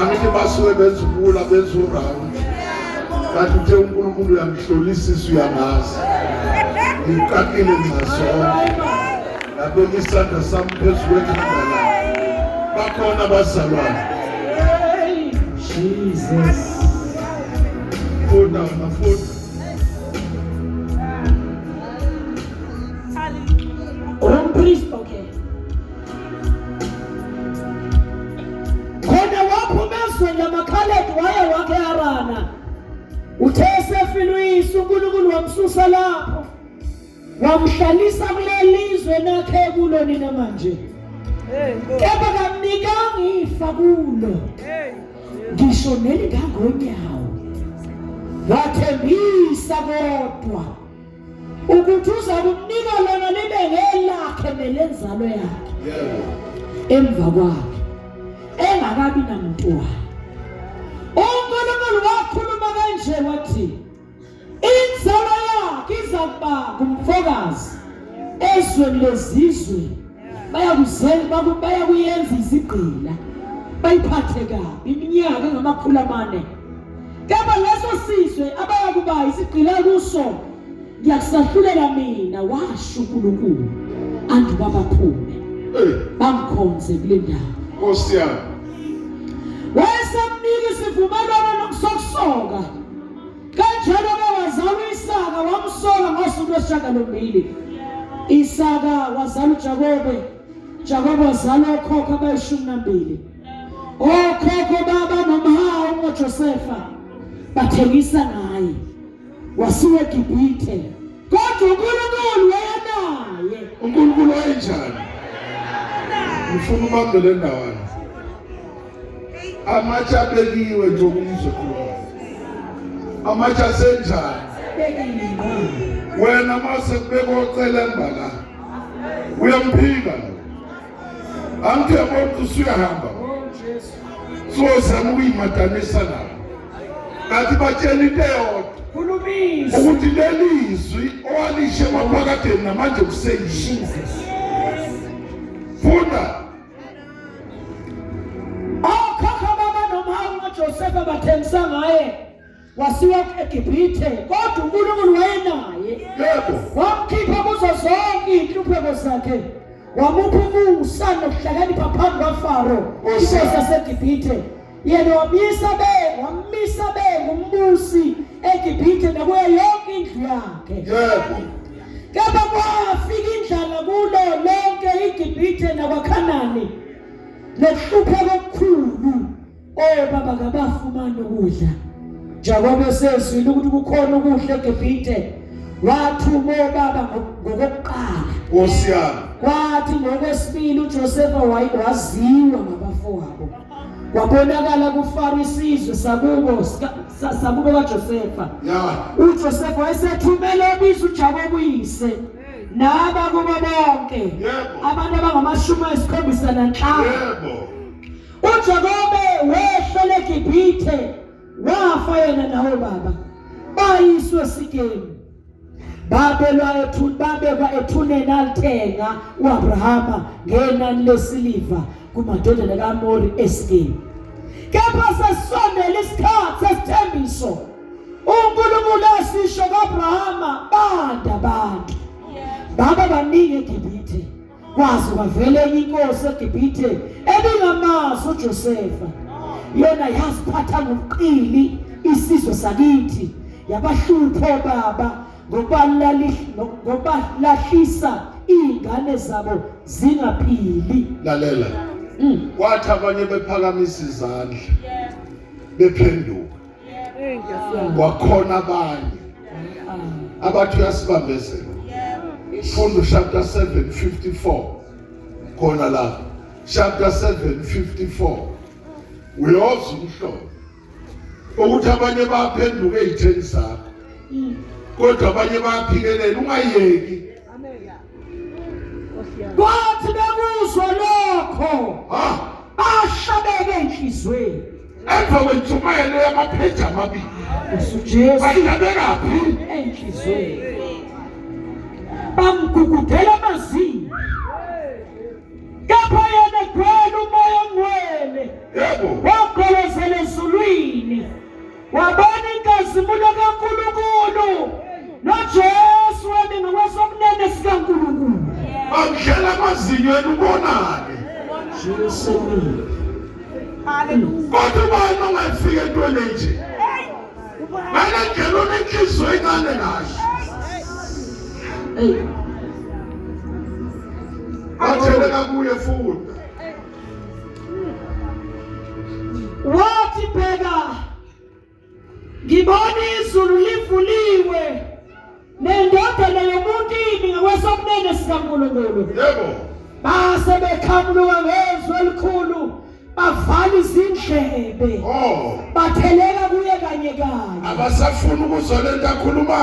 angithi basuke benza ubula benza uranga kanti uthe uNkulunkulu uyamhlolisisa uyamazi ngikakile ngazona Abeka isandla sami phezu kwekhanda lakhe. Bakhona abazalwane. Jesus. Funda ngafunda. Umpriest okay. Khona waphumezwe lamakhaledi waye wakhe Harana. Uthe sefilwisa uNkulunkulu wamsusa lapho. Wamhlalisa kulelizwe nakhe kulo nina manje. Kepha kamnikanga ifa kulo. Ngisho nelingangonyawo. Wathembisa kodwa ukuthi uza kumnika lona libe ngelakhe nelenzalo yakhe. Emva kwakhe engakabi namntwana. uNkulunkulu wakhuluma kanje wathi inzalo yakhe izakuba ngumfokazi ezweni lezizwe. Bayakuyenza izigqila bayiphathe kabi iminyaka engamakhulu 4. Kepha leso sizwe abayakuba izigqila kuso ngiyakusahlulela mina washo uNkulunkulu angiba baphume bangikhonze kule ndawo. Nkosi yami. Wayesamnika isivumelwano nokusokusoka. Kanjalo ke wazala Isaka wamsoka ngosuku lwesishiyagalombili. Isaka wazala uJakobe. Jakobe wazala okhokho abayi12. Okhokho baba nomhawu ngoJosefa bathengisa naye. Wasiwe eGibhithe. Kodwa uNkulunkulu wayenaye. uNkulunkulu wayenjani? Ngifuna ubambe le ndawana. Amatshe abekiwe nje okumzwe khona. Amatshe asenjani? Wena mase kubeka ocela embala. Uyamphika lo. Angithi yabona usuyahamba. So zama ukuyimatanisa nawo. Kanti batshela into eyodwa. Khulumisa ukuthi lelizwi owalishe maphakade namanje kuseyishizwe. Funda. okhokho baba nomhawu ngoJosefa bathengisa ngaye. Wasiwa eGibhithe. Kodwa uNkulunkulu wayenaye. Yebo. Wamkhipha kuzo zonke inhlupheko zakhe. Wamupha umusa nokuhlakanipha phambi kaFaro inkosi yaseGibhithe. Yena wamisa ngumbusi eGibhithe nakuyo yonke indlu yakhe. Yebo. Kepha kwafika indlala kulo lonke iGibhithe nakwaKhanani. Nokuhlupheka okukhulu. Obaba kabafumana ukudla. Jakobe sezwile ukuthi kukhona ukudla eGibhithe. Wathuma obaba ngokuqala. Nkosi yami. Kwathi ngokwesibili uJosefa waziwa ngabafowabo. Kwabonakala kuFaro isizwe sakubo kaJosefa. uJosefa wayesethumela ubiza uJakobe uyise nabakubo bonke abantu abangama75. Yebo. uJakobe wehlele eGibhithe wafa yena nawo baba bayiswe esikeni. Babekwa ethuneni alithenga uAbrahama ngenani lesiliva kumadodana kaMori esikeni. Kepha sesondela isikhathi sesithembiso. uNkulunkulu asisho kaAbrahama banda abantu. Baba baningi eGibhithe. Kwaze kwavela inkosi eGibhithe ebingamazi uJosefa. Yona yaziphatha ngobuqili isizwe sakithi. Yabahlupha baba ngokubalahlisa izingane zabo zingaphili. Lalela. Kwathi abanye bephakamisa izandla. Bephenduka. Wakhona abanye abathi uyasibambezela. Fundo chapter 7:54. Khona la. Chapter 7:54. Uyozwa umhlobo. Ukuthi abanye baphenduka ezitheni zakho. Kodwa abanye baphikelela ungayeki. Kwathi bekuzwa lokho bashabeke enhlizweni. Emva kwentshumayelo yamapheji amabili. uJesu Bashabekaphi? enhlizweni. Bamgugudela amazinyo. Kepha yena egcwele umoya ongcwele. Yebo. Wagqolozela ezulwini. Wabona inkazimulo kaNkulunkulu. noJesu wabengakwasobunene sikaNkulunkulu. Bamhlela kodwa ubani ongafika entweni enje ngale unenhliziyo encane kahle atheleka kuye funda wathi bheka ngibona izulu livuliwe nendodana yomuntu imi ngakwesokunene sikaNkulunkulu. yebo Base beqhamuka ngezwi elikhulu bavala izindlebe batheleka kuye kanye kanye abasafuna ukuzwa lento akhuluma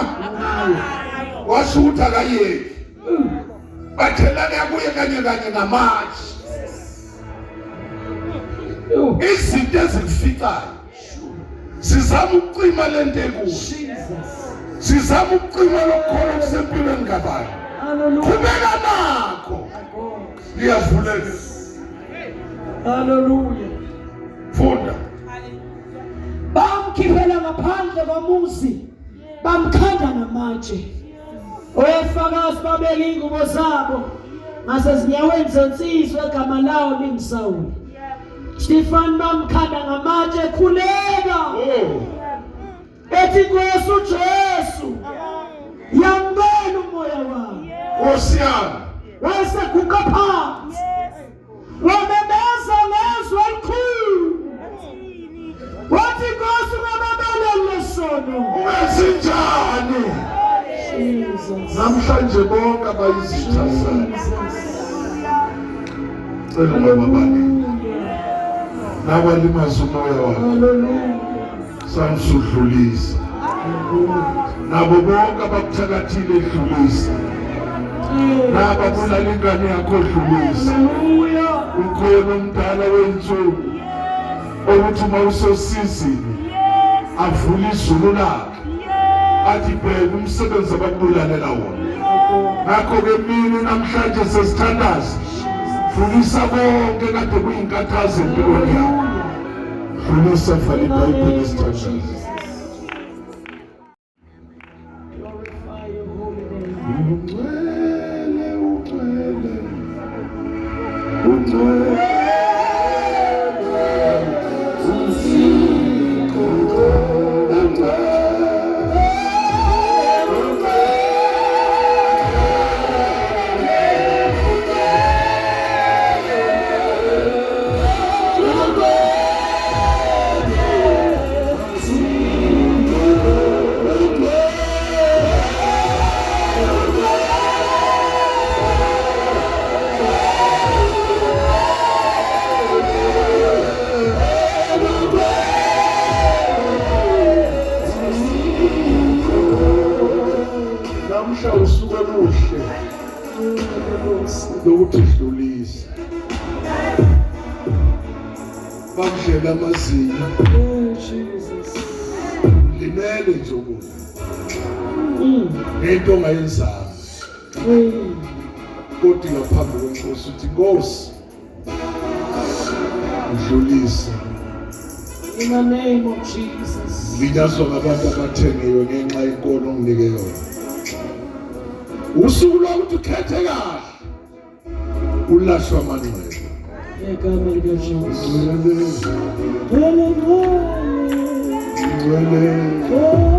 washo ukuthi akayeki batheleka kuye kanye kanye namatshe izinto ezifikayo sizama ukucima lento ekuyo sizama ukucima lokukholwa kusempilweni kabantu qhubeka nakho liyavuleka. Hallelujah. Funda bamkhiphela ngaphandle komuzi bamkhanda ngamatshe oyefakazi babeka ingubo zabo ngasezinyaweni zensizwa egama lawo linguSawuli. Stefan bamkhanda ngamatshe khuleka ethi Nkosi uJesu yambona umoya wami Nkosi yami waseguqa phansi wamemeza ngezwi elikhulu wathi Nkosi ungababelele sono ungasinjani namhlanje bonke abayizitha zami cela ngababani nabalimaza umoya wakho samsudlulisa nabo bonke abakuthakathile edlulisa nababulala ingane yakho dlulisa ukhona umdala wensuku ukuthi uma usosizini avule izulu lakhe athi bheka umsebenzi abakubulalela wona. Ngakho-ke mina namhlanje sesithandaza dlulisa konke kade kuyinkathazo empilweni yakho dlulisa vala iBhayibheli esithandaza. Usuku oluhle lokuthi dlulisa bamhlela amazinyo limele nje ukuthi into ongayenzanga kodwa ngaphambi kwenkosi uthi Nkosi udlulisa in the name of Jesus. nginyazwa ngabantu abathengeyo ngenxa yenkolo onginike yona. Usuku lokuthi ukhethe kahle ulahlwa amanqeba Egama likaJesu. ngcwele